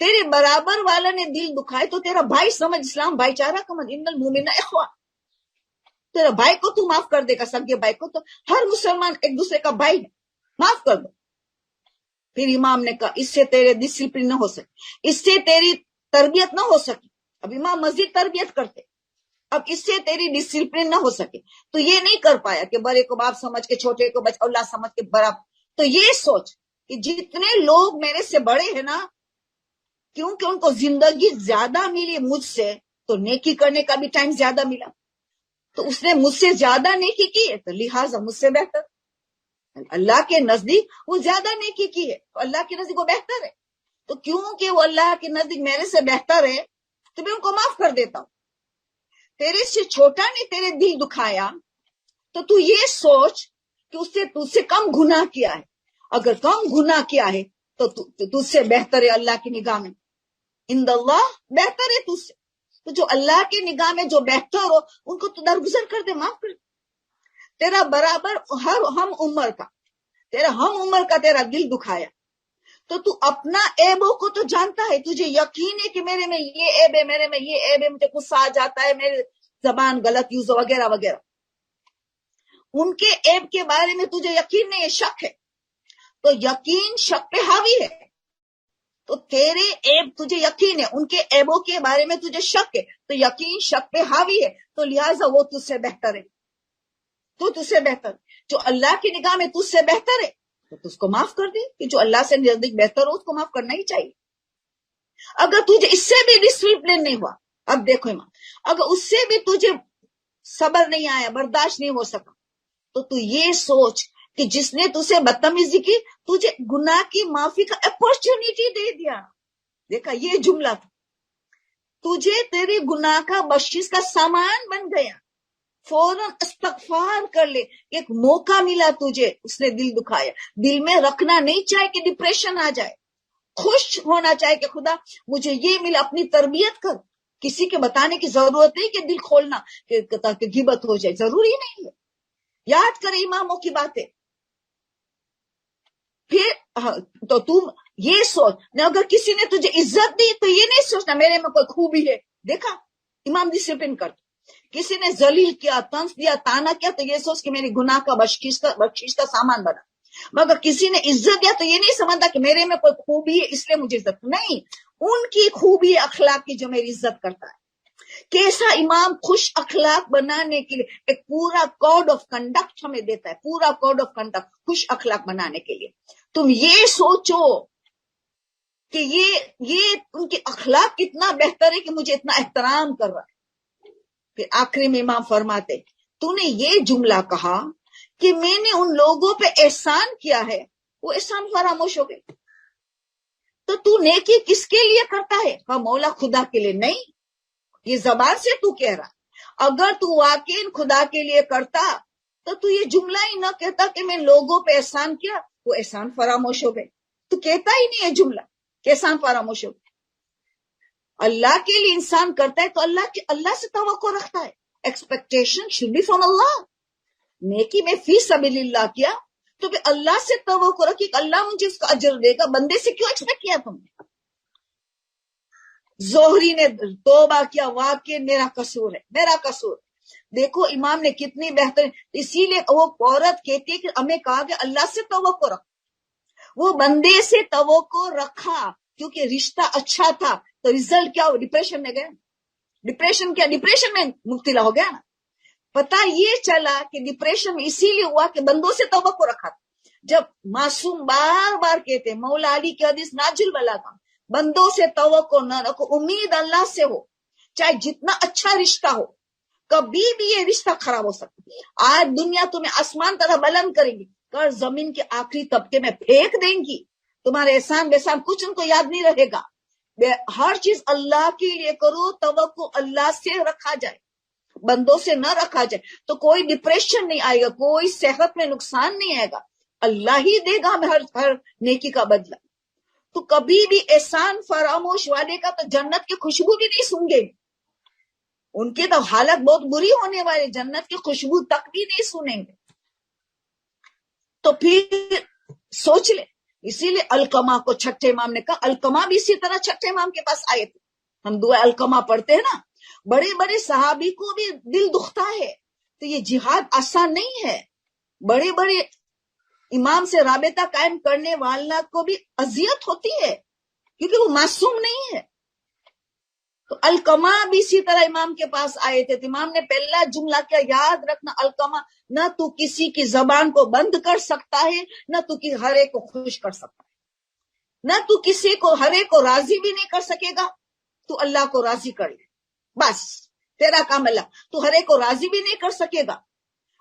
تیرے برابر والا نے دل دکھائے تو تیرا بھائی سمجھ. اسلام بھائی چارہ کا مت، ان المومنین اخوہ. تیرا بھائی کو تو معاف کر دے گا، سگے بھائی کو تو ہر مسلمان ایک دوسرے کا بھائی ہے، معاف کر دو. پھر امام نے کہا اس سے تیرے ڈسپلن نہ ہو سکے، اس سے تیری تربیت نہ ہو سکی. اب امام مزید تربیت کرتے، اب اس سے تیری ڈسپلن نہ ہو سکے. تو یہ نہیں کر پایا کہ بڑے کو باپ سمجھ کے چھوٹے کو اللہ سمجھ کے برابر. تو یہ سوچ کہ جتنے لوگ میرے سے بڑے ہیں نا، کیونکہ ان کو زندگی زیادہ ملی مجھ سے، تو نیکی کرنے کا بھی ٹائم زیادہ ملا، تو اس نے مجھ سے زیادہ نیکی کی ہے تو لہٰذا مجھ سے بہتر. اللہ کے نزدیک وہ زیادہ نیکی کی ہے تو اللہ کے نزدیک وہ بہتر ہے. تو کیونکہ وہ اللہ کے نزدیک میرے سے بہتر ہے تو میں ان کو معاف کر دیتا ہوں. تیرے سے چھوٹا نے تیرے دل دکھایا تو تو یہ سوچ کہ اس سے تجھ سے کم گناہ کیا ہے. اگر کم گناہ کیا ہے تو تجھ سے بہتر ہے اللہ کی نگاہ میں. عند اللہ بہتر ہے تجھ سے. تو جو اللہ کی نگاہ میں جو بہتر ہو ان کو تو درگزر کر دے، معاف کر دے. تیرا برابر ہم عمر کا تیرا دل دکھایا تو اپنا ایبوں کو تو جانتا ہے، تجھے یقین ہے کہ میرے میں یہ ایب ہے، میرے میں یہ ایب ہے، مجھے غصہ آ جاتا ہے، میرے زبان غلط یوز وغیرہ وغیرہ. ان کے ایب کے بارے میں تجھے یقین نہیں ہے، شک ہے. تو یقین شک پہ حاوی ہے. تو تیرے ایب تجھے یقین ہے، ان کے ایبوں کے بارے میں تجھے شک ہے، تو یقین شک پہ حاوی ہے. تو لہٰذا وہ تجھ سے بہتر ہے. تو تجھ سے بہتر جو اللہ کی نگاہ میں تجھ سے بہتر ہے تو اس کو معاف کر دے، کہ جو اللہ سے نزدیک بہتر ہو اس کو معاف کرنا ہی چاہیے. اگر تجھے اس سے بھی ڈسپلن نہیں ہوا، اب دیکھو ایمان، اگر اس سے بھی تجھے صبر نہیں آیا، برداشت نہیں ہو سکا، تو یہ سوچ کہ جس نے تجھے بدتمیزی کی، تجھے گناہ کی معافی کا اپورچونٹی دے دیا. دیکھا یہ جملہ تھا، تجھے تیری گناہ کا بخشش کا سامان بن گیا، فوراً استغفار کر لے. ایک موقع ملا تجھے، اس نے دل دکھایا. دل میں رکھنا نہیں چاہے کہ ڈپریشن آ جائے، خوش ہونا چاہے کہ خدا مجھے یہ ملا. اپنی تربیت کر، کسی کے بتانے کی ضرورت نہیں کہ دل کھولنا تاکہ غیبت ہو جائے، ضروری نہیں ہے. یاد کرے اماموں کی باتیں. پھر تو تم یہ سوچ، اگر کسی نے تجھے عزت دی تو یہ نہیں سوچنا میرے میں کوئی خوبی ہے. دیکھا امام ڈسپلن کرتا. کسی نے ذلیل کیا، طنز دیا، تانا کیا، تو یہ سوچ کہ میری گناہ کا بخشش کا سامان بنا. مگر کسی نے عزت دیا تو یہ نہیں سمجھتا کہ میرے میں کوئی خوبی ہے اس لیے مجھے عزت نہیں، ان کی خوبی اخلاق کی جو میری عزت کرتا ہے. کیسا امام خوش اخلاق بنانے کے لیے ایک پورا کوڈ آف کنڈکٹ ہمیں دیتا ہے، پورا کوڈ آف کنڈکٹ خوش اخلاق بنانے کے لیے. تم یہ سوچو کہ یہ ان کے اخلاق کتنا بہتر ہے کہ مجھے اتنا احترام کر رہا ہے. پھر آخری میں امام فرماتے، تو نے یہ جملہ کہا کہ میں نے ان لوگوں پہ احسان کیا ہے، وہ احسان فراموش ہو گئے. تو نیکی کس کے لیے کرتا ہے؟ ہاں مولا خدا کے لیے نہیں. یہ زبان سے تو کہہ رہا. اگر تو واقعی خدا کے لیے کرتا تو یہ جملہ ہی نہ کہتا کہ میں لوگوں پہ احسان کیا، وہ احسان فراموش ہو گئے. تو کہتا ہی نہیں ہے جملہ کہ احسان فراموش ہو گئے. اللہ کے لیے انسان کرتا ہے تو اللہ سے توقع رکھتا ہے. ایکسپیکٹیشن شوڈ بی فرام اللہ. نیکی میں فی سبیل اللہ کیا تو پھر اللہ سے توقع رکھی کہ اللہ مجھے اس کا اجر دے گا. بندے سے کیوں ایکسپیکٹ کیا تم نے؟ زہری نے توبہ کیا، واقعی میرا قصور ہے، میرا قصور. دیکھو امام نے کتنی بہتر، اسی لیے وہ عورت کہتی ہے کہ ہمیں کہا کہ اللہ سے توقع رکھ. وہ بندے سے توقع رکھا کیونکہ رشتہ اچھا تھا. تو ریزلٹ کیا ہو؟ ڈپریشن میں گیا. ڈپریشن کیا؟ ڈپریشن میں مبتلا ہو گیا نا. پتا یہ چلا کہ ڈپریشن میں اسی لیے ہوا کہ بندوں سے توقع رکھا تھا. جب معصوم بار بار کہتے، مولا علی کی حدیث ناجل بلا تھا، بندوں سے توقع نہ رکھو، امید اللہ سے ہو. چاہے جتنا اچھا رشتہ ہو، کبھی بھی یہ رشتہ خراب ہو سکتا. آج دنیا تمہیں آسمان طرح بلند کرے گی، کر زمین کے آخری طبقے میں پھینک دیں گی. تمہارے احسان بحسان کچھ ان کو یاد نہیں رہے گا. ہر چیز اللہ کے لیے کرو، توقع اللہ سے رکھا جائے، بندوں سے نہ رکھا جائے. تو کوئی ڈپریشن نہیں آئے گا، کوئی صحت میں نقصان نہیں آئے گا. اللہ ہی دے گا ہمیں ہر نیکی کا بدلہ. تو کبھی بھی احسان فراموش والے کا تو جنت کی خوشبو بھی نہیں سونگے. ان کی تو حالت بہت بری ہونے والے، جنت کی خوشبو تک بھی نہیں سنیں گے. تو پھر سوچ لے. اسی لیے القمہ کو چھٹے امام نے کہا. القمہ بھی اسی طرح چھٹے امام کے پاس آئے تھے. ہم دعا القمہ پڑھتے ہیں نا. بڑے بڑے صحابی کو بھی دل دکھتا ہے. تو یہ جہاد آسان نہیں ہے. بڑے بڑے امام سے رابطہ قائم کرنے والا کو بھی اذیت ہوتی ہے کیونکہ وہ معصوم نہیں ہے. تو القمہ بھی اسی طرح امام کے پاس آئے تھے. تو امام نے پہلا جملہ کیا یاد رکھنا، القمہ، نہ تو کسی کی زبان کو بند کر سکتا ہے، نہ تو ہر ایک کو خوش کر سکتا ہے، نہ تو کسی کو ہر ایک کو راضی بھی نہیں کر سکے گا. تو اللہ کو راضی کر لے، بس تیرا کام اللہ. تو ہر ایک کو راضی بھی نہیں کر سکے گا،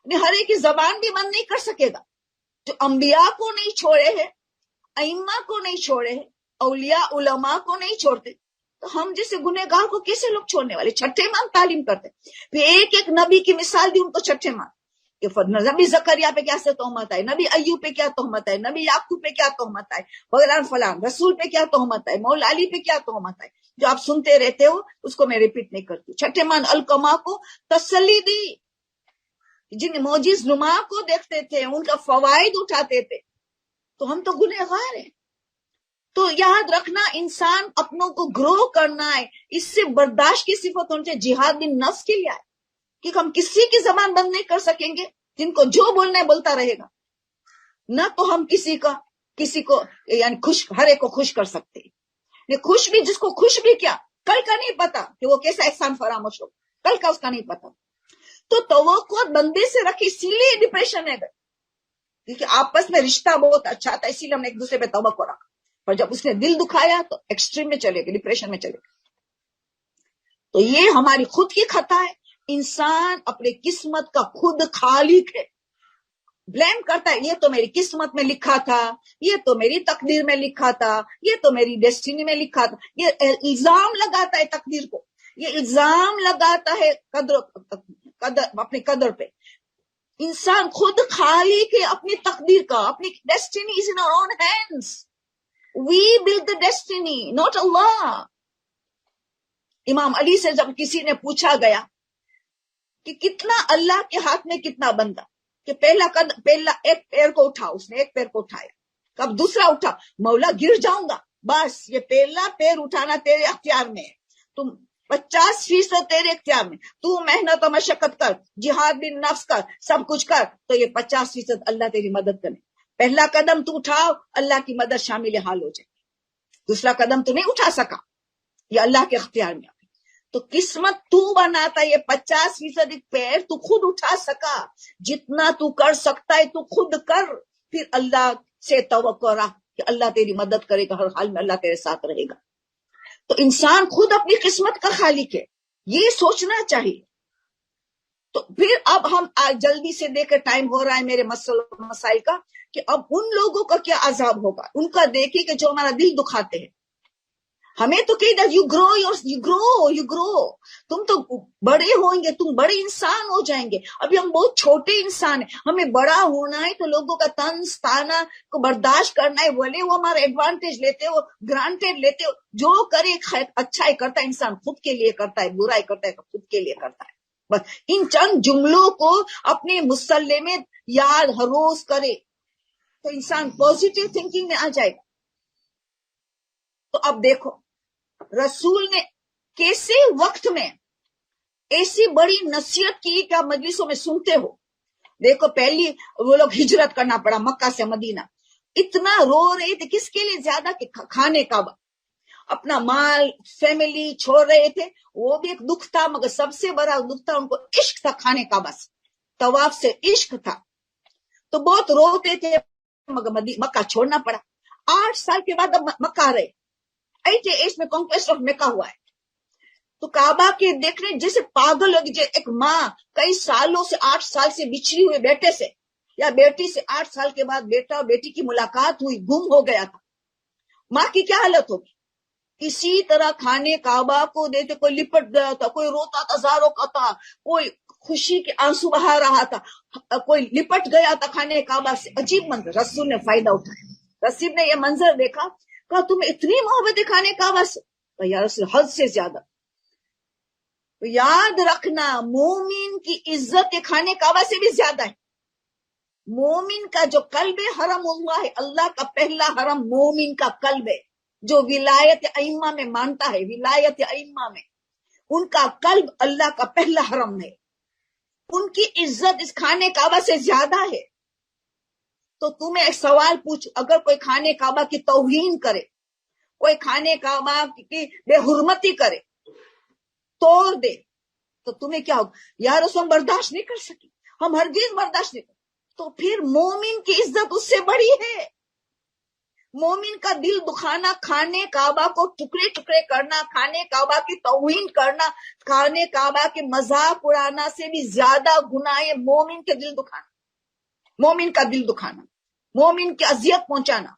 ہر ایک کی زبان بھی بند نہیں کر سکے گا. جو انبیاء کو نہیں چھوڑے ہیں، ائمہ کو نہیں چھوڑے ہیں، اولیاء علماء کو نہیں چھوڑتے، تو ہم جیسے گنہگار کو کیسے لوگ چھوڑنے والے؟ چھٹے امام تعلیم کرتے. پھر ایک ایک نبی کی مثال دی ان کو چھٹے امام کہ نبی زکریا پہ کیا سے تہمت آئے، نبی ایوب پہ کیا تہمت آئے، نبی یعقوب پہ کیا تہمت آئے، فلان فلان رسول پہ کیا تہمت آئے، مولا علی پہ کیا تہمت آئے. جو آپ سنتے رہتے ہو اس کو میں ریپیٹ نہیں کرتی. چھٹے امام القمہ کو تسلی دی. جن معجز نما کو دیکھتے تھے، ان کا فوائد اٹھاتے تھے. تو ہم تو گنہگار ہیں. تو یاد رکھنا انسان اپنوں کو گرو کرنا ہے، اس سے برداشت کی صفت ہونی چاہیے. جہاد بن نفس کے لیے آئے کہ ہم کسی کی زبان بند نہیں کر سکیں گے، جن کو جو بولنا ہے بولتا رہے گا. نہ تو ہم کسی کو یعنی ہر ایک کو خوش کر سکتے. خوش بھی جس کو خوش بھی کیا، کل کا نہیں پتا کہ وہ کیسا احسان فراموش ہو، کل کا اس کا نہیں پتا. تو توقع بندے سے رکھی، اسی لیے ڈپریشن ہے. کیونکہ آپس میں رشتہ بہت اچھا تھا، اسی لیے ہم نے ایک دوسرے پہ توقع رکھا، پر جب اس نے دل دکھایا تو ایکسٹریم میں چلے گئے، ڈپریشن میں چلے گئے. تو یہ ہماری خود کی خطا ہے. انسان اپنے قسمت کا خود خالق ہے. بلیم کرتا ہے، یہ تو میری قسمت میں لکھا تھا، یہ تو میری تقدیر میں لکھا تھا، یہ تو میری ڈیسٹینی میں لکھا تھا. یہ الزام لگاتا ہے تقدیر کو، یہ الزام لگاتا ہے اپنی قدر پہ. انسان خود خالق ہے اپنی تقدیر کا، اپنی destiny is in our own hands. We build the destiny, not Allah. Imam Ali سے جب کسی نے پوچھا گیا کہ کتنا اللہ کے ہاتھ میں کتنا بندہ، کہ پہلا ایک پیر کو اٹھا، اس نے ایک پیر کو اٹھایا. کب دوسرا اٹھا، مولا گر جاؤں گا. بس یہ پہلا پیر اٹھانا تیرے اختیار میں ہے، تم 50% تیرے اختیار میں. تو محنت و مشقت کر، جہاد بن نفس کر، سب کچھ کر، تو یہ 50% اللہ تیری مدد کرے. پہلا قدم تو اٹھاؤ، اللہ کی مدد شامل حال ہو جائے. دوسرا قدم تو نہیں اٹھا سکا، یہ اللہ کے اختیار میں. تو قسمت تو بناتا ہے. یہ 50% پیر تو خود اٹھا سکا، جتنا تو کر سکتا ہے تو خود کر. پھر اللہ سے توقع رکھ کہ اللہ تیری مدد کرے گا، ہر حال میں اللہ تیرے ساتھ رہے گا. تو انسان خود اپنی قسمت کا خالق ہے، یہ سوچنا چاہیے. تو پھر اب ہم جلدی سے دیکھ ٹائم ہو رہا ہے میرے مسائل کا، کہ اب ان لوگوں کا کیا عذاب ہوگا. ان کا دیکھیں کہ جو ہمارا دل دکھاتے ہیں. ہمیں تو کہہ دیا یو گرو، تم تو بڑے ہوئیں گے، تم بڑے انسان ہو جائیں گے. ابھی ہم بہت چھوٹے انسان ہیں، ہمیں بڑا ہونا ہے تو لوگوں کا طنز تانا کو برداشت کرنا ہے. بولے وہ ہمارا ایڈوانٹیج لیتے ہو، گرانٹیڈ لیتے ہو. جو کرے اچھا ہی کرتا ہے، انسان خود کے لیے کرتا ہے، برا ہی کرتا ہے خود کے لیے کرتا ہے. بس ان چند جملوں کو اپنے مسلح میں یاد ہر روز کرے تو انسان پازیٹیو تھنکنگ میں آ جائے گا. تو اب دیکھو رسول نے کیسے وقت میں ایسی بڑی نصیحت کی کہ آپ مجلسوں میں سنتے ہو. دیکھو پہلی وہ لوگ ہجرت کرنا پڑا مکہ سے مدینہ، اتنا رو رہے تھے. کس کے لیے زیادہ؟ کہ کھانے کعبہ، اپنا مال فیملی چھوڑ رہے تھے. وہ بھی ایک دکھ تھا، مگر سب سے بڑا دکھ تھا ان کو عشق تھا کھانے کعبہ سے، طواف سے عشق تھا. تو بہت روتے تھے، مگر مکہ چھوڑنا پڑا. 8 سال کے بعد اب مکہ رہے. 8 ایج میں کانکویسٹ آف مکہ ہوا ہے. تو کعبہ کے دیکھنے جیسے پاگل ہوگی. ایک ماں کئی سالوں سے 8 سال سے بچھڑی ہوئے بیٹے سے یا بیٹی سے 8 سال کے بعد بیٹا اور بیٹی کی ملاقات ہوئی، گم ہو گیا تھا. ماں کی کیا حالت ہوگی؟ اسی طرح کھانے کعبہ کو دیتے، کوئی لپٹ گیا تھا، کوئی روتا تھا زاروں کا تھا، کوئی خوشی کے آنسو بہا رہا تھا، کوئی لپٹ گیا تھا کھانے کعبہ سے. عجیب منظر. رسول نے فائدہ اٹھایا. رسول نے یہ منظر دیکھا، کہا تمہیں اتنی محبت ہے کھانے کعبہ سے؟ یا رسول حد سے زیادہ. تو یاد رکھنا مومن کی عزت کے کھانے کعبہ سے بھی زیادہ ہے. مومن کا جو قلب ہے حرم اللہ ہے. اللہ کا پہلا حرم مومن کا قلب ہے، جو ولایت ائمہ میں مانتا ہے. ولایت ائمہ میں ان کا قلب اللہ کا پہلا حرم ہے. ان کی عزت اس کھانے کعبہ سے زیادہ ہے. تو تمہیں ایک سوال پوچھ، اگر کوئی کھانے کعبہ کی توہین کرے، کوئی کھانے کعبہ کی بے حرمتی کرے، توڑ دے، تو تمہیں کیا ہوگا؟ یا رسول ہم برداشت نہیں کر سکی، ہم ہرگز برداشت نہیں کر. تو پھر مومن کی عزت اس سے بڑی ہے. مومن کا دل دکھانا، کھانے کعبہ کو ٹکڑے ٹکڑے کرنا، کھانے کعبہ کی توہین کرنا، کھانے کعبہ کے مذاق اڑانا سے بھی زیادہ گناہ ہے مومن کے دل دکھانا. مومن کا دل دکھانا، مومن کی اذیت پہنچانا.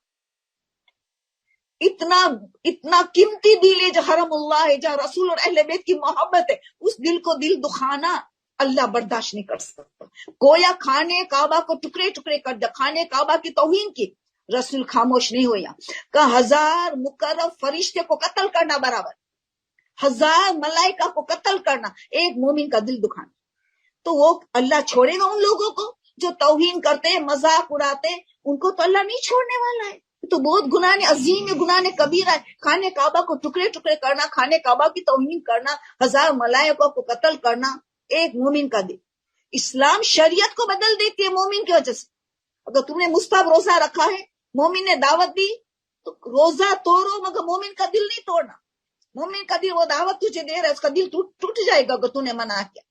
اتنا قیمتی دل ہے جو حرم اللہ ہے، جہاں رسول اور اہل بیت کی محبت ہے، اس دل کو دل دکھانا اللہ برداشت نہیں کر سکتا. گویا کھانے کعبہ کو ٹکڑے ٹکڑے کر دیا، کھانے کعبہ کی توہین کی. رسول خاموش نہیں ہویا، کہ 1000 مقرب فرشتے کو قتل کرنا برابر، 1000 ملائکہ کو قتل کرنا ایک مومن کا دل دکھانا. تو وہ اللہ چھوڑے گا ان لوگوں کو جو توہین کرتے، مذاق اڑاتے؟ ان کو تو اللہ نہیں چھوڑنے والا ہے. تو بہت گناہ نے عظیم گناہ نے کبیرہ ہے. خانے کعبہ کو ٹکڑے ٹکڑے کرنا، خانے کعبہ کی توہین کرنا، 1000 ملائکوں کو قتل کرنا، ایک مومن کا دل. اسلام شریعت کو بدل دیتی ہے مومن کی وجہ سے. اگر تم نے مستحب روزہ رکھا ہے، مومن نے دعوت دی تو روزہ توڑو، مگر مومن کا دل نہیں توڑنا. مومن کا دل، وہ دعوت تجھے دے رہا ہے، اس کا دل ٹوٹ جائے گا اگر تم نے منع کیا.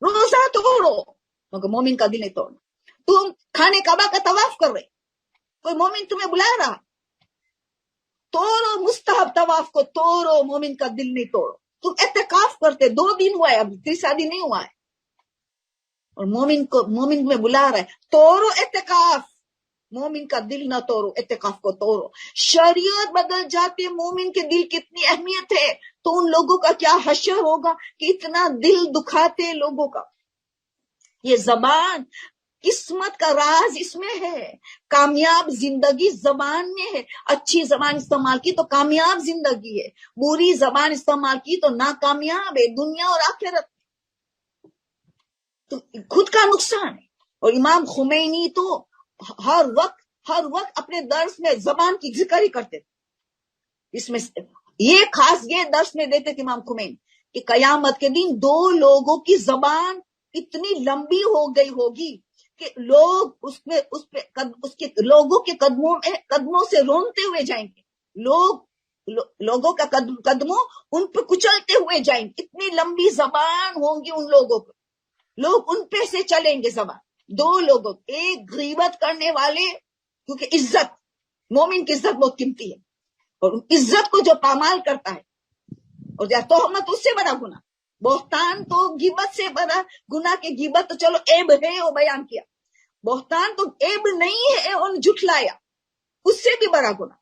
روزہ توڑو مگر مومن کا دل نہیں توڑنا. تم خانے کعبہ کا طواف کر رہے، کوئی مومن تمہیں بلا رہا، توڑو مستحب طواف کو، توڑو، مومن کا دل نہیں توڑو. تم اعتکاف کرتے 2 دن ہوا ہے، اب تیسرا دن نہیں ہوا ہے، اور مومن میں بلا رہا ہے، توڑو اعتکاف. مومن کا دل نہ توڑو، اعتکاف کو توڑو. شریعت بدل جاتی، مومن کے دل کی اتنی اہمیت ہے تو ان لوگوں کا کیا حشر ہوگا کہ اتنا دل دکھاتے لوگوں کا. یہ زبان، قسمت کا راز اس میں ہے. کامیاب زندگی زبان میں ہے. اچھی زبان استعمال کی تو کامیاب زندگی ہے، بری زبان استعمال کی تو ناکامیاب ہے دنیا اور آخرت. تو خود کا نقصان ہے. اور امام خمینی تو ہر وقت اپنے درس میں زبان کی ذکر ہی کرتے تھے. اس میں یہ خاص یہ درس میں دیتے تھے امام خمینی کہ قیامت کے دن 2 لوگوں کی زبان اتنی لمبی ہو گئی ہوگی کہ لوگ اس کے لوگوں کے قدموں سے رونتے ہوئے جائیں گے. لوگوں کا قدموں ان پہ کچلتے ہوئے جائیں گے. اتنی لمبی زبان ہوں گی ان لوگوں کو، لوگ ان پہ سے چلیں گے زبان. 2 لوگوں، ایک غیبت کرنے والے، کیونکہ عزت، مومن کی عزت بہت قیمتی ہے، اور عزت کو جو پامال کرتا ہے، اور تہمت اس سے بڑا گناہ. بہتان تو غیبت سے بڑا گناہ، کے غیبت تو چلو عیب ہے وہ بیان کیا، بہتان تو عیب نہیں ہے اور جھٹلایا، اس سے بھی بڑا گناہ.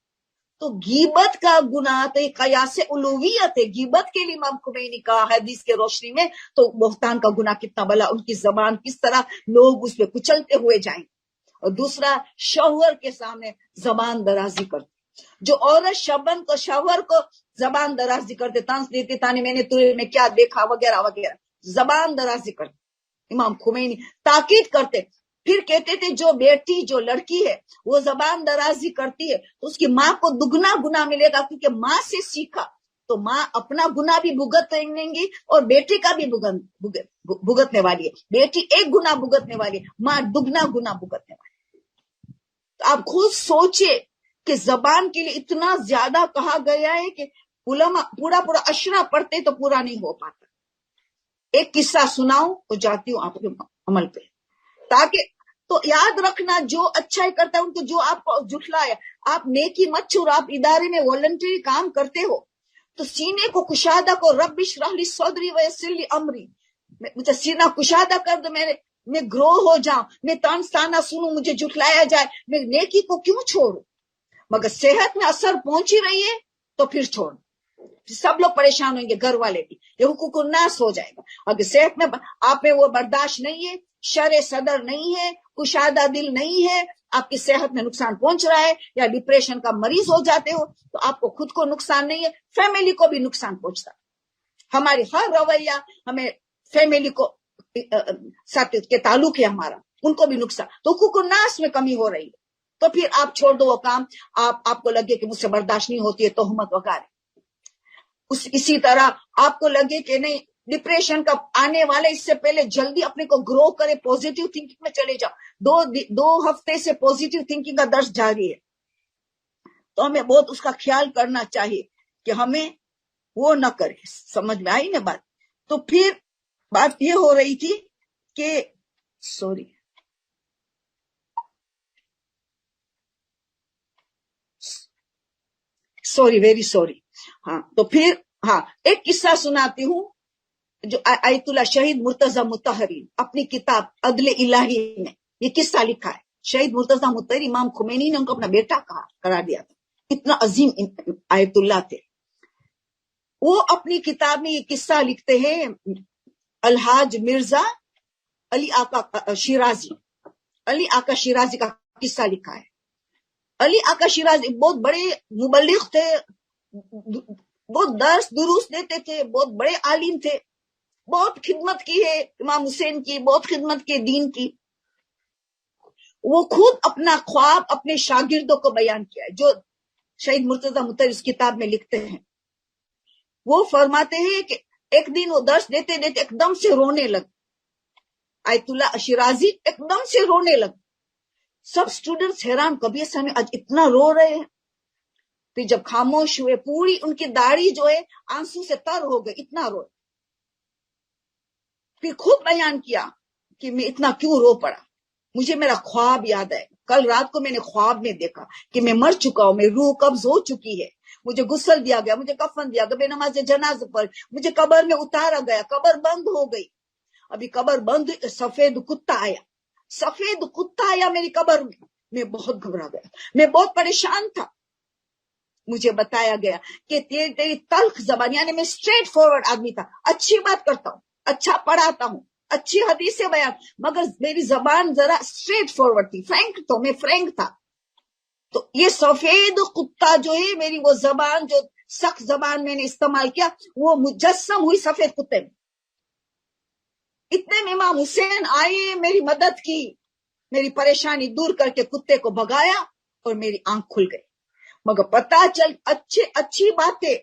تو غیبت کا گناہ تو قیاس الوہیت ہے. غیبت کے لیے امام خمینی کا حدیث کے روشنی میں تو بہتان کا گناہ کتنا بڑا، ان کی زبان کس طرح لوگ اس پہ کچلتے ہوئے جائیں. اور دوسرا، شوہر کے سامنے زبان درازی کرتے. جو عورت شوہر کو زبان درازی کرتے، طنز دیتے، تانے میں نے تجھے میں کیا دیکھا وغیرہ وغیرہ، زبان درازی کرتے. امام خمینی تاکید کرتے، پھر کہتے تھے جو بیٹی، جو لڑکی ہے وہ زبان درازی کرتی ہے تو اس کی ماں کو دگنا گناہ ملے گا، کیونکہ ماں سے سیکھا. تو ماں اپنا گناہ بھی بھگتیں گی اور بیٹی کا بھی بھگتنے والی ہے. بیٹی ایک گناہ بھگتنے والی ہے، ماں دگنا گناہ بھگتنے والی ہے. تو آپ خود سوچے کہ زبان کے لیے اتنا زیادہ کہا گیا ہے کہ علماء پورا اشرا پڑھتے تو پورا نہیں ہو پاتا. ایک قصہ سناؤں تو جاتی ہوں آپ کے عمل پہ، تاکہ تو یاد رکھنا جو اچھائی کرتا ہے ان کو، جو آپ کو جھٹلایا، آپ نیکی مت چھوڑو. آپ ادارے میں والنٹری کام کرتے ہو تو سینے کو کشادہ کو، رب اشرح لی صدری ویسر لی امری، مجھے سینہ کشادہ کر دو، میں گرو ہو جاؤں، میں تانا سنوں، مجھے جھٹلایا جائے، میں نیکی کو کیوں چھوڑوں. مگر صحت میں اثر پہنچ ہی رہی ہے تو پھر چھوڑ. سب لوگ پریشان ہوئیں گے، گھر والے بھی، یہ حقوق الناس ہو جائے گا. اگر صحت میں آپ میں وہ برداشت نہیں ہے، شرع صدر نہیں ہے، کشادہ دل نہیں ہے، آپ کی صحت میں نقصان پہنچ رہا ہے یا ڈپریشن کا مریض ہو جاتے ہو، تو آپ کو خود کو نقصان نہیں ہے، فیملی کو بھی نقصان پہنچتا. ہماری ہر رویہ ہمیں فیملی کو ساتھ کے تعلق ہے ہمارا، ان کو بھی نقصان. تو حقوق الناس میں کمی ہو رہی ہے تو پھر آپ چھوڑ دو وہ کام. آپ کو لگے کہ مجھ سے برداشت نہیں ہوتی ہے تہمت وغیرہ. اسی طرح آپ کو لگے کہ نہیں ڈپریشن کا آنے والے، اس سے پہلے جلدی اپنے کو گرو کرے، پوزیٹیو تھنکنگ میں چلے جاؤ. 2 ہفتے سے پوزیٹیو تھنکنگ کا درس جاری ہے تو ہمیں بہت اس کا خیال کرنا چاہیے کہ ہمیں وہ نہ کرے. سمجھ میں آئی نا بات. تو پھر بات یہ ہو رہی تھی کہ سوری ویری سوری. ہاں تو پھر ایک قصہ سناتی ہوں جو آیت اللہ شہید مرتضی مطہری اپنی کتاب عدل الہی میں یہ قصہ لکھا ہے. شہید مرتضی مطہری امام خمینی نے ان کو اپنا بیٹا قرار دیا تھا، اتنا عظیم آیت اللہ تھے. وہ اپنی کتاب میں یہ قصہ لکھتے ہیں. الحاج مرزا علی آقا شیرازی کا قصہ لکھا ہے. علی آقا شیرازی بہت بڑے مبلغ تھے، بہت درس دروس دیتے تھے، بہت بڑے عالم تھے، بہت خدمت کی ہے امام حسین کی، بہت خدمت کی دین کی. وہ خود اپنا خواب اپنے شاگردوں کو بیان کیا ہے، جو شہید مرتضی مطہر اس کتاب میں لکھتے ہیں۔ وہ فرماتے ہیں کہ ایک دن وہ درس دیتے دیتے ایک دم سے رونے لگ، آیت اللہ شیرازی ایک دم سے رونے لگ۔ سب اسٹوڈنٹس حیران، کبھی ایسا نہیں آج اتنا رو رہے ہیں۔ پھر جب خاموش ہوئے، پوری ان کی داڑھی جو ہے آنسو سے تر ہو گئی، اتنا رو۔ پھر خود بیان کیا کہ میں اتنا کیوں رو پڑا، مجھے میرا خواب یاد ہے، کل رات کو میں نے خواب میں دیکھا کہ میں مر چکا ہوں، میری روح قبض ہو چکی ہے، مجھے غسل دیا گیا، مجھے کفن دیا گیا، بے نماز جنازہ پر مجھے قبر میں اتارا گیا، قبر بند ہو گئی۔ ابھی قبر بند، سفید کتا آیا، سفید کتا آیا میری قبر میں بہت گھبرا گیا، میں بہت پریشان تھا۔ مجھے بتایا گیا کہ تیری تلخ زبان، یعنی میں اسٹریٹ فارورڈ آدمی تھا، اچھی بات کرتا ہوں، اچھا پڑھاتا ہوں، اچھی حدیثیں بیان، مگر میری زبان ذرا اسٹریٹ فارورڈ تھی، فرینک تو میں فرینک تھا۔ تو یہ سفید کتا جو ہے، میری وہ زبان جو سخت زبان میں نے استعمال کیا، وہ مجسم ہوئی سفید کتے میں۔ اتنے میں امام حسین آئے، میری مدد کی، میری پریشانی دور کر کے کتے کو بھگایا اور میری آنکھ کھل گئی۔ مگر پتا چل اچھی باتیں،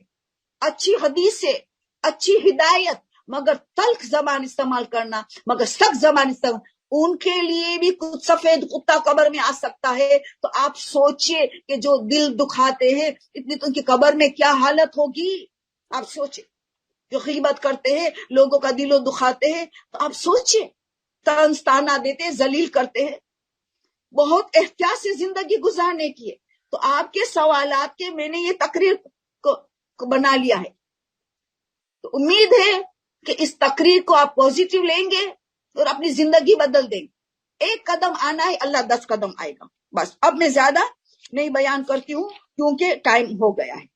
اچھی حدیثیں، اچھی ہدایت، مگر تلخ زبان استعمال کرنا، مگر سخت زبان استعمال، ان کے لیے بھی کچھ سفید کتا قبر میں آ سکتا ہے۔ تو آپ سوچئے کہ جو دل دکھاتے ہیں، اتنی تو ان کی قبر میں کیا حالت ہوگی۔ آپ سوچئے، جو غیبت کرتے ہیں، لوگوں کا دل دکھاتے ہیں، تو آپ سوچئے، طنز تانا دیتے ہیں، ذلیل کرتے ہیں۔ بہت احتیاط سے زندگی گزارنے کی ہے۔ تو آپ کے سوالات کے میں نے یہ تقریر کو بنا لیا ہے۔ تو امید ہے کہ اس تقریر کو آپ پوزیٹیو لیں گے اور اپنی زندگی بدل دیں گے۔ ایک قدم آنا ہے، اللہ 10 قدم آئے گا۔ بس اب میں زیادہ نہیں بیان کرتی ہوں کیونکہ ٹائم ہو گیا ہے۔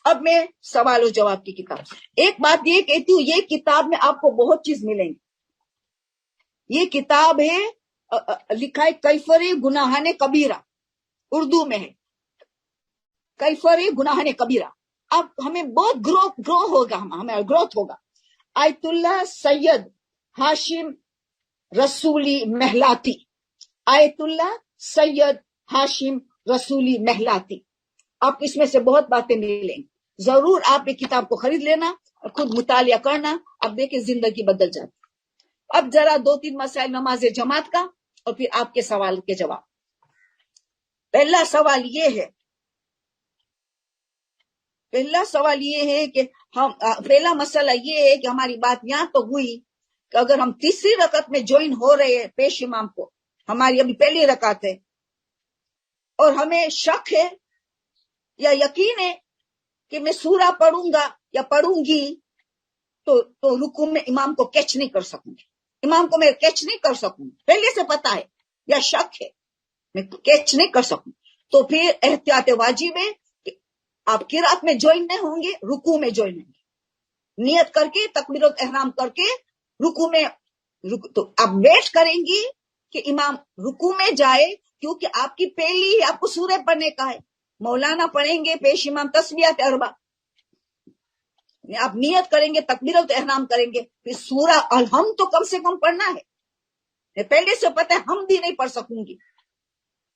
اب میں سوال و جواب کی کتاب، ایک بات یہ کہتی ہوں، یہ کتاب میں آپ کو بہت چیز ملیں گی۔ یہ کتاب ہے، لکھا ہے کیفر گناہان کبیرہ، اردو میں ہے، کیفر گناہان کبیرہ۔ اب ہمیں بہت گرو ہوگا، ہمیں گروتھ ہوگا۔ آیت اللہ سید ہاشم رسولی محلاتی، آیت اللہ سید ہاشم رسولی محلاتی، آپ اس میں سے بہت باتیں ملیں گی۔ ضرور آپ یہ کتاب کو خرید لینا اور خود مطالعہ کرنا، اب دیکھیں زندگی بدل جاتی۔ اب ذرا 2-3 مسائل نماز جماعت کا اور پھر آپ کے سوال کے جواب۔ پہلا سوال یہ ہے کہ پہلا مسئلہ یہ ہے کہ ہماری بات یہاں تو ہوئی کہ اگر ہم تیسری رکعت میں جوائن ہو رہے ہیں پیش امام کو، ہماری ابھی پہلی رکعت ہے، اور ہمیں شک ہے یا یقین ہے کہ میں سورہ پڑھوں گا یا پڑھوں گی تو رکوع میں امام کو کیچ نہیں کر سکوں گی، امام کو میں کیچ نہیں کر سکوں گی، پہلے سے پتا ہے یا شک ہے میں کیچ نہیں کر سکوں، تو پھر احتیاط واجب ہے کہ آپ قرات میں جوائن نہیں ہوں گے، رکوع میں جوائن ہوں گے، نیت کر کے تکبیرۃ احرام کر کے رکوع میں تو آپ ویٹ کریں گی کہ امام رکوع میں جائے، کیونکہ آپ کی پہلی آپ کو سورہ پڑھنے کا ہے، مولانا پڑھیں گے، پیش امام تسبیحات اربع، آپ نیت کریں گے، تکبیرۃ احرام کریں گے، پھر سورہ الحمد تو کم سے کم پڑھنا ہے، پہلے سے پتہ ہے ہم بھی نہیں پڑھ سکوں گی،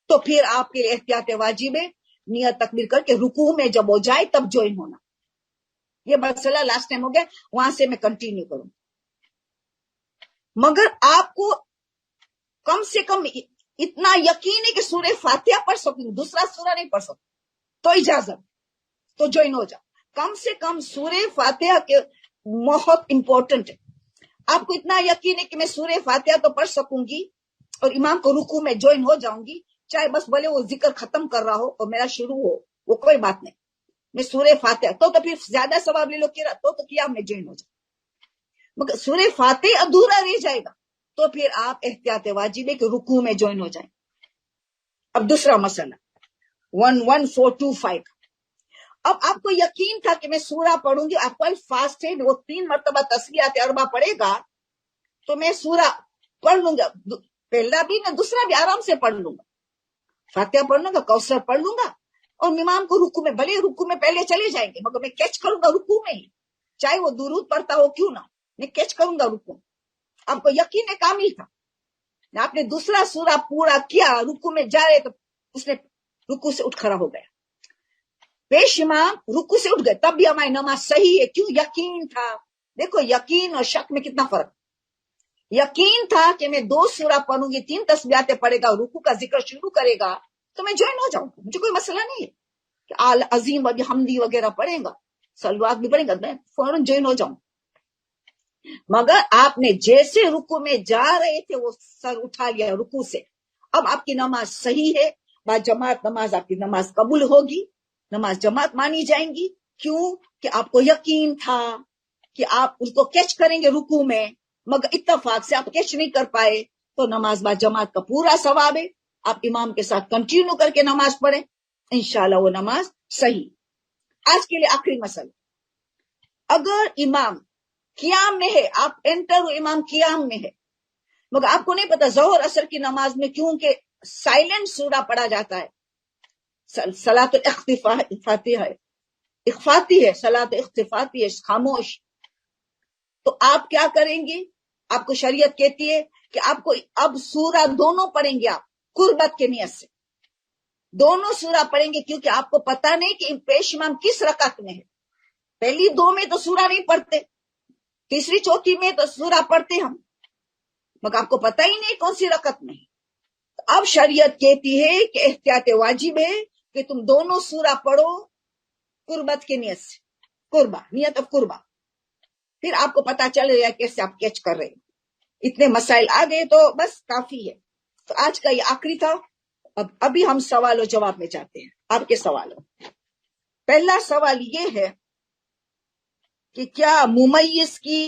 تو پھر آپ کے احتیاط واجب ہے نیت تکبیر کر کے رکوع میں جب ہو جائے تب جوائن ہونا۔ یہ مسئلہ لاسٹ ٹائم ہو گیا، وہاں سے میں کنٹینیو کروں، مگر آپ کو کم سے کم اتنا یقین ہے کہ سورہ فاتحہ پڑھ سکوں، دوسرا سورہ نہیں پڑھ سکوں تو اجازت، تو جوائن ہو جاؤ، کم سے کم سورہ فاتحہ کے بہت امپورٹنٹ ہے۔ آپ کو اتنا یقین ہے کہ میں سورہ فاتحہ تو پڑھ سکوں گی اور امام کو رکوع میں جوائن ہو جاؤں گی، چاہے بس بھلے وہ ذکر ختم کر رہا ہو اور میرا شروع ہو، وہ کوئی بات نہیں، میں سورہ فاتحہ تو پھر زیادہ ثواب لے لو تو کیا میں جوائن ہو جاؤں، مگر سورہ فاتحہ ادھورا رہ جائے گا تو پھر آپ احتیاط واجب ہے کہ رکوع میں جوائن ہو جائیں۔ اب دوسرا مسئلہ 11425، اب آپ کو یقین تھا کہ میں سورہ پڑھوں گی، آپ کو فاسٹ ہے، وہ 3 مرتبہ تسبیحات اربع پڑھے گا تو میں سورہ پڑھ لوں گا، پہلا بھی میں دوسرا بھی آرام سے پڑھ لوں گا، فاتحہ پڑھ لوں گا، کوثر پڑھ لوں گا، اور امام کو رکوع میں، بھلے رکوع میں پہلے چلے جائیں گے مگر میں کیچ کروں گا رکوع میں ہی، چاہے وہ درود پڑھتا ہو کیوں نہ، میں کیچ کروں گا رکوع۔ آپ کو یقین کامل تھا، آپ نے دوسرا سورہ پورا کیا، رکو میں جا رہے تو اس نے رکو سے اٹھ کھڑا ہو گیا، پیش امام رکو سے اٹھ گئے، تب بھی ہماری نماز صحیح ہے، کیوں؟ یقین تھا۔ دیکھو یقین اور شک میں کتنا فرق۔ یقین تھا کہ میں 2 سورہ پڑھوں گی، 3 تسبیحاتیں پڑھے گا، رکو کا ذکر شروع کرے گا تو میں جوائن ہو جاؤں گا، مجھے کوئی مسئلہ نہیں ہے کہ آل عظیم و حمدی وغیرہ پڑھے گا، سلوات بھی پڑھے گا، میں فوراً جوائن ہو جاؤں۔ مگر آپ نے جیسے رکو میں جا رہے تھے وہ سر اٹھا لیا رکو سے، اب آپ کی نماز صحیح ہے، با جماعت نماز آپ کی نماز قبول ہوگی، نماز جماعت مانی جائیں گی، کیوں؟ کہ آپ کو یقین تھا کہ آپ اس کو کیچ کریں گے رکو میں، مگر اتفاق سے آپ کیچ نہیں کر پائے تو نماز با جماعت کا پورا ثواب ہے، آپ امام کے ساتھ کنٹینیو کر کے نماز پڑھیں، انشاءاللہ وہ نماز صحیح۔ آج کے لیے آخری مسئلہ، اگر امام قیام میں ہے، آپ انٹر امام قیام میں ہے، مگر آپ کو نہیں پتا ظہر اثر کی نماز میں کیونکہ سائلنٹ سورہ پڑھا جاتا ہے، صلاۃ الاخفاتی ہے، اخفاتی ہے، صلاۃ اخفاتی ہے، خاموش، تو آپ کیا کریں گے؟ آپ کو شریعت کہتی ہے کہ آپ کو اب سورہ دونوں پڑھیں گے، آپ قربت کے نیت سے دونوں سورہ پڑھیں گے، کیونکہ آپ کو پتا نہیں کہ پیش امام کس رکعت میں ہے، پہلی 2 میں تو سورہ نہیں پڑھتے، تیسری چوتھی میں تو سورہ پڑھتے ہم، مگر آپ کو پتہ ہی نہیں کون سی رکعت میں ہے، اب شریعت کہتی ہے کہ احتیاط واجب ہے کہ تم دونوں سورہ پڑھو قربت کے نیت سے، قربہ، نیت آف قربہ، پھر آپ کو پتا چل رہا ہے کیسے آپ کیچ کر رہے ہیں۔ اتنے مسائل آ گئے تو بس کافی ہے۔ تو آج کا یہ آخری تھا، ابھی ہم سوال و جواب میں جاتے ہیں، آپ کے سوالوں۔ پہلا سوال یہ ہے کہ کیا ممیز کی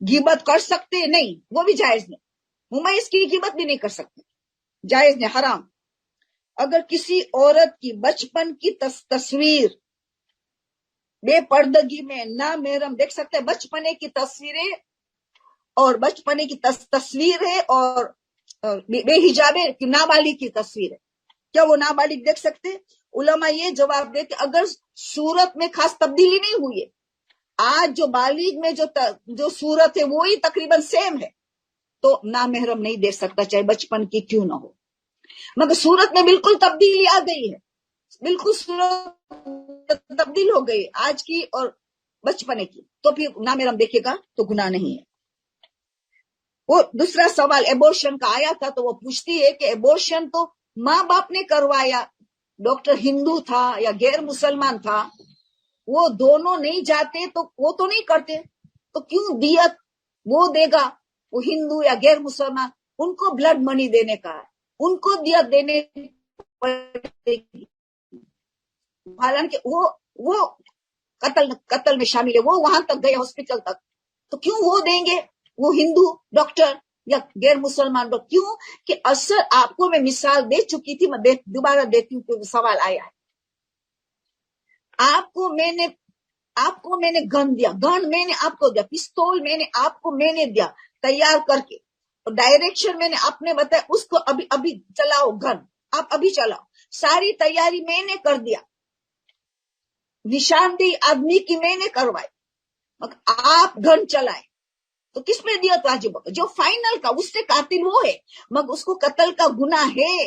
غیبت کر سکتے؟ نہیں، وہ بھی جائز نہیں، ممیز کی غیبت بھی نہیں کر سکتے، جائز نہیں، حرام۔ اگر کسی عورت کی بچپن کی تصویر بے پردگی میں نامحرم دیکھ سکتے ہیں، بچپنے کی تصویریں اور بچپنے کی تصویر ہے اور بے حجاب نابالغ کی تصویر ہے، کیا وہ نابالغ دیکھ سکتے؟ علماء یہ جواب دیتے اگر صورت میں خاص تبدیلی نہیں ہوئی ہے، آج جو بالغ میں جو صورت ہے وہی تقریباً سیم ہے تو نامحرم نہیں دے سکتا، چاہے بچپن کی کیوں نہ ہو۔ مگر صورت میں بالکل تبدیلی آ گئی ہے، بالکل صورت تبدیل ہو گئی آج کی اور بچپنے کی، تو پھر نامحرم دیکھے گا تو گناہ نہیں ہے۔ وہ دوسرا سوال ایبورشن کا آیا تھا تو وہ پوچھتی ہے کہ ایبورشن تو ماں باپ نے کروایا، ڈاکٹر ہندو تھا یا غیر مسلمان تھا، وہ دونوں نہیں جاتے تو وہ تو نہیں کرتے، تو کیوں دیت وہ دے گا؟ وہ ہندو یا غیر مسلمان، ان کو بلڈ منی دینے کا ہے، ان کو دیت دینے پڑے گی، حالانکہ وہ قتل میں شامل ہے، وہ وہاں تک گئے ہاسپٹل تک، تو کیوں وہ دیں گے؟ وہ ہندو ڈاکٹر یا غیر مسلمان ڈاکٹر، کیوں کہ اثر آپ کو میں مثال دے چکی تھی، میں دوبارہ دیتی ہوں کہ سوال آیا ہے۔ آپ کو میں نے گن دیا، گن میں نے آپ کو دیا، پستول میں نے دیا تیار کر کے، ڈائریکشن میں نے آپ نے بتایا اس کو ابھی چلاؤ، گن آپ ابھی چلاؤ، ساری تیاری میں نے کر دیا، نشاندہی آدمی کی میں نے کروائی، آپ گن چلائے تو کس میں دیت واجب ہوگا؟ جو فائنل کا، اس سے قاتل وہ ہے، مگر اس کو قتل کا گناہ ہے،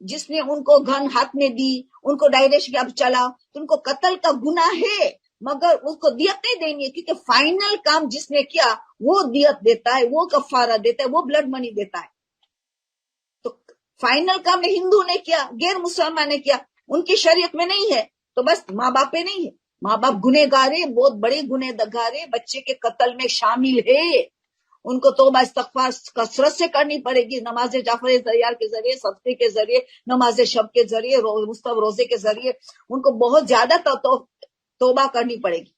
جس نے ان کو گن ہاتھ میں دی، ان کو ڈائریکشن اب چلا تو ان کو قتل کا گناہ ہے، مگر اس کو دیت نہیں دینی ہے، کیونکہ فائنل کام جس نے کیا وہ دیت دیتا ہے، وہ کفارہ دیتا ہے، وہ بلڈ منی دیتا ہے۔ تو فائنل کام ہندو نے کیا، غیر مسلمان نے کیا، ان کی شریعت میں نہیں ہے، تو بس ماں باپ پہ نہیں ہے، ماں باپ گنہ گار ہے، بہت بڑے گنہ گار ہے، بچے کے قتل میں شامل ہے، ان کو توبہ استغفار کثرت سے کرنی پڑے گی، نماز جعفر تیار کے ذریعے، صدقے کے ذریعے، نماز شب کے ذریعے، مستب روزے کے ذریعے ان کو بہت زیادہ توبہ کرنی پڑے گی،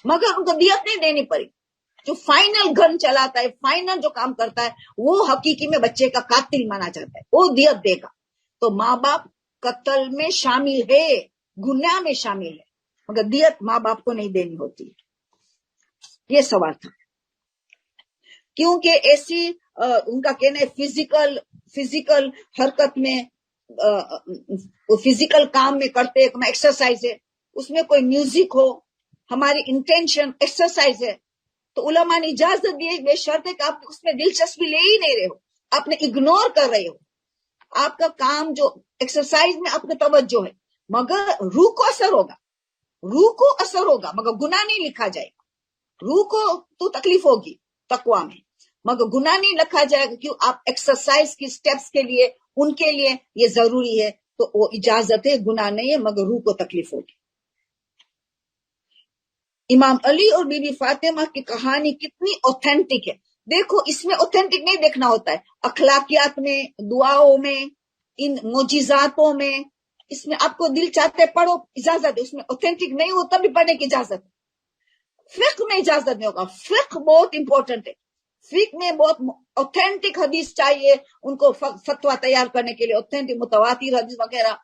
مگر ان کو دیت نہیں دینی پڑے گی۔ جو فائنل گن چلاتا ہے، فائنل جو کام کرتا ہے، وہ حقیقی میں بچے کا قاتل مانا جاتا ہے، وہ دیت دے گا۔ تو ماں باپ قتل میں شامل ہے، گناہ میں شامل ہے، مگر دیت ماں باپ کو نہیں دینی ہوتی۔ یہ سوال تھا، کیونکہ ایسی ان کا کہنا ہے فزیکل حرکت میں، فزیکل کام میں کرتے ایک ایکسرسائز ہے، اس میں کوئی میوزک ہو، ہماری انٹینشن ایکسرسائز ہے، تو علماء نے اجازت دی ہے، بے شرط ہے کہ آپ اس میں دلچسپی لے ہی نہیں رہے ہو، آپ نے اگنور کر رہے ہو. آپ کا کام جو ایکسرسائز میں آپ کا توجہ ہے, مگر روح کو اثر ہوگا, روح کو اثر ہوگا, مگر گناہ نہیں لکھا جائے گا. روح کو تو تکلیف ہوگی تقویٰ میں, مگر گناہ نہیں لکھا جائے گا. کیوں؟ آپ ایکسرسائز کی سٹیپس کے لیے, ان کے لیے یہ ضروری ہے, تو وہ اجازت ہے, گناہ نہیں ہے, مگر روح کو تکلیف ہوگی. امام علی اور بی بی فاطمہ کی کہانی کتنی اوتھینٹک ہے. دیکھو اس میں اوتھینٹک نہیں دیکھنا ہوتا ہے, اخلاقیات میں, دعاؤں میں, ان معجزاتوں میں, اس میں آپ کو دل چاہتے پڑھو, اجازت ہے. اس میں اوتھینٹک نہیں ہو تب بھی پڑھنے کی اجازت ہے. فقہ میں اجازت نہیں ہوگا. فقہ بہت امپورٹنٹ ہے. فقہ میں بہت اوتھینٹک حدیث چاہیے ان کو فتویٰ تیار کرنے کے لیے, اوتھینٹک متواتر حدیث وغیرہ.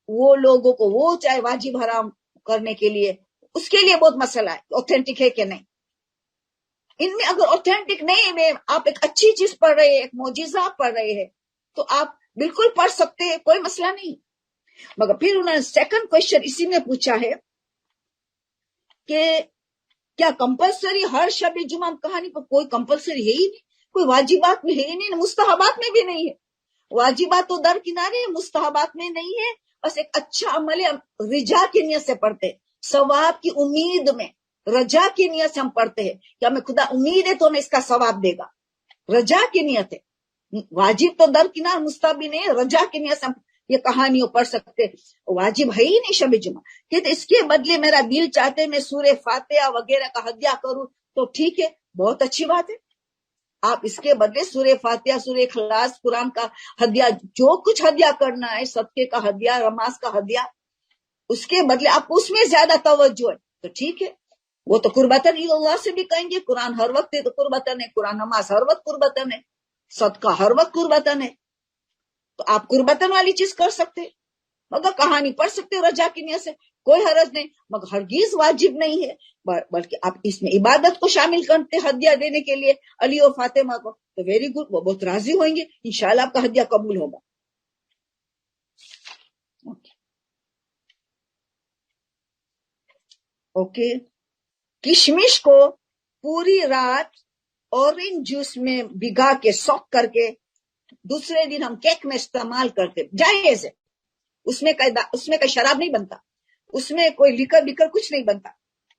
وہ لوگوں کو وہ چاہے واجب حرام کرنے کے لیے, اس کے لیے بہت مسئلہ ہے اوتھینٹک ہے کہ نہیں. ان میں اگر اوتھینٹک نہیں میں آپ ایک اچھی چیز پڑھ رہے ہیں, ایک معجزہ پڑھ رہے ہیں, تو آپ بالکل پڑھ سکتے ہیں, کوئی مسئلہ نہیں. مگر پھر انہوں نے سیکنڈ کوشچن اسی میں پوچھا ہے کہ کیا کمپلسری ہر شب جمعہ کہانی پر؟ کوئی کمپلسری ہے ہی نہیں, کوئی واجبات میں ہے ہی نہیں, مستحبات میں بھی نہیں ہے. واجبات تو درکنارے, مستحبات میں نہیں ہے. بس ایک اچھا عمل ہے, رجا کی نیت سے پڑھتے ہیں, ثواب کی امید میں, رجا کی نیت سے ہم پڑھتے ہیں کہ ہمیں خدا امید ہے تو ہمیں اس کا ثواب دے گا. رجا کی نیت ہے. واجب تو درکنار, مستحب بھی نہیں ہے, رجا کی نیت سے ہم یہ کہانیوں پڑھ سکتے. واجب ہے ہی نہیں شب جمعہ. کہ اس کے بدلے میرا دل چاہتے میں سورہ فاتحہ وغیرہ کا ہدیہ کروں تو ٹھیک ہے, بہت اچھی بات ہے. آپ اس کے بدلے سورہ فاتحہ, سورہ اخلاص, قرآن کا ہدیہ, جو کچھ ہدیہ کرنا ہے, صدقے کا ہدیہ, نماز کا ہدیہ, اس کے بدلے آپ اس میں زیادہ توجہ ہے تو ٹھیک ہے. وہ تو قربتاً اللہ سے بھی کہیں گے, قرآن ہر وقت ہے تو قربتاً ہے, قرآن نماز ہر وقت قربتاً ہے, صدقہ ہر وقت قربتاً ہے, تو آپ قربتاً والی چیز کر سکتے, مگر کہانی پڑھ سکتے رجا کی نیت سے, کوئی حرج نہیں. مگر ہرگیز واجب نہیں ہے, بلکہ آپ اس میں عبادت کو شامل کرتے ہدیہ دینے کے لیے علی اور فاطمہ کو, تو ویری گڈ, وہ بہت راضی ہوئیں گے, انشاءاللہ آپ کا ہدیہ قبول ہوگا. اوکے. کشمش کو پوری رات اورنج جوس میں بھگا کے سوک کر کے دوسرے دن ہم کیک میں استعمال کرتے, جائز ہے. اس میں کوئی شراب نہیں بنتا, اس میں کوئی لیکر کچھ نہیں بنتا,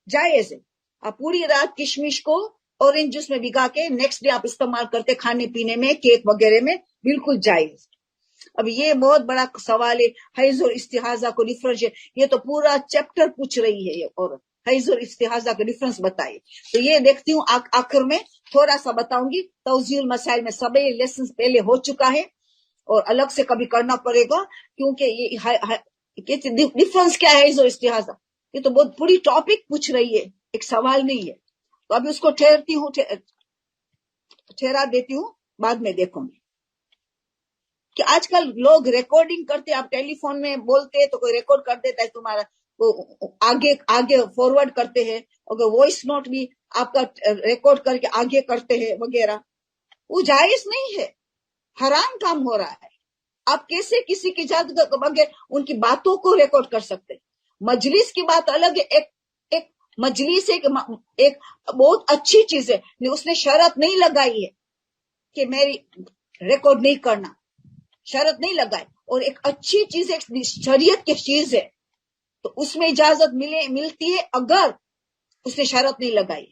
جائز ہے. آپ پوری رات کشمش کو اورنج جوس میں بھگا کے نیکسٹ ڈے آپ استعمال کرتے کھانے پینے میں, کیک وغیرہ میں, بالکل جائز. اب یہ بہت بڑا سوال ہے, حیض اور استحاضہ کو ڈفرینش, یہ تو پورا چیپٹر پوچھ رہی ہے یہ عورت, حیض اور استحاضہ کا ڈفرنس بتائیے. تو یہ دیکھتی ہوں آخر میں تھوڑا سا بتاؤں گی. توضیح المسائل میں سب لیسن پہلے ہو چکا ہے, اور الگ سے کبھی کرنا پڑے گا, کیونکہ یہ ڈفرنس کیا ہے حیض اور استحاضہ, یہ تو بہت بڑی ٹاپک پوچھ رہی ہے, ایک سوال نہیں ہے. تو ابھی اس کو ٹھہرا دیتی ہوں, بعد میں دیکھوں گی. کہ آج کل لوگ ریکارڈنگ کرتے, آپ ٹیلی فون میں بولتے تو کوئی ریکارڈ کر دیتا ہے تمہارا, آگے فارورڈ کرتے ہیں, اگر وائس نوٹ بھی آپ کا ریکارڈ کر کے آگے کرتے ہیں وغیرہ, وہ جائز نہیں ہے, حرام کام ہو رہا ہے. آپ کیسے کسی کی اجازت کے بغیر ان کی باتوں کو ریکارڈ کر سکتے؟ مجلس کی بات الگ ہے, ایک مجلس ایک بہت اچھی چیز ہے, اس نے شرط نہیں لگائی ہے کہ میری ریکارڈ نہیں کرنا, شرط نہیں لگائے, اور ایک اچھی چیز, ایک شریعت کی چیز ہے, تو اس میں اجازت ملتی ہے اگر اس نے شرط نہیں لگائی.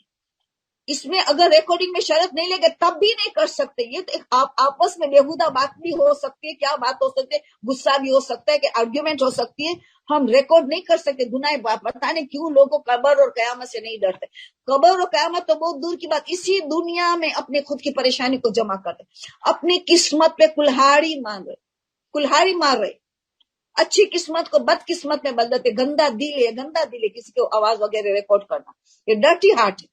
اس میں اگر ریکارڈنگ میں شرط نہیں لگے تب بھی نہیں کر سکتے. یہ تو آپس میں بےہودہ بات بھی ہو سکتی ہے, کیا بات ہو سکتی ہے, غصہ بھی ہو سکتا ہے, کہ آرگیومنٹ ہو سکتی ہے. ہم ریکارڈ نہیں کر سکتے. گناہ بات پتہ نہیں کیوں لوگوں قبر اور قیامت سے نہیں ڈرتے. قبر اور قیامت تو بہت دور کی بات, اسی دنیا میں اپنے خود کی پریشانی کو جمع کرتے, اپنی قسمت پہ کلہاڑی مار رہے, اچھی قسمت کو بد قسمت میں بدل دیتے. گندا دل ہے کسی کو آواز وغیرہ ریکارڈ کرنا, یہ ڈرٹی ہارٹ ہے.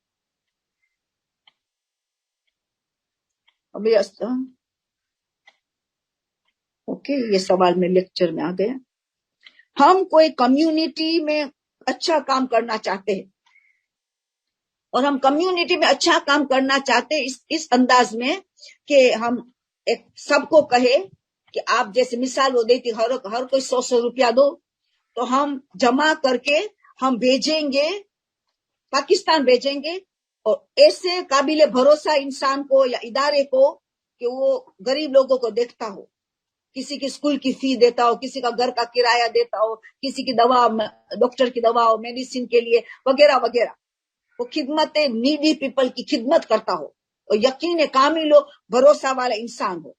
اوکے, یہ سوال میں لیکچر میں آ گیا. ہم کوئی کمیونٹی میں اچھا کام کرنا چاہتے ہیں, اور ہم کمیونٹی میں اچھا کام کرنا چاہتے ہیں اس انداز میں کہ ہم ایک سب کو کہے کہ آپ جیسے مثال وہ دیتی, ہر کوئی 100 روپیہ دو, تو ہم جمع کر کے ہم بھیجیں گے, پاکستان بھیجیں گے, اور ایسے قابل بھروسہ انسان کو یا ادارے کو کہ وہ غریب لوگوں کو دیکھتا ہو، کسی کی اسکول کی فی دیتا ہو، کسی کا گھر کا کرایہ دیتا ہو، کسی کی دوا، ڈاکٹر کی دوا ہو، میڈیسن کے لیے وغیرہ وغیرہ، وہ خدمت نیڈی پیپل کی خدمت کرتا ہو اور یقین کامل ہو، بھروسہ والا انسان ہو،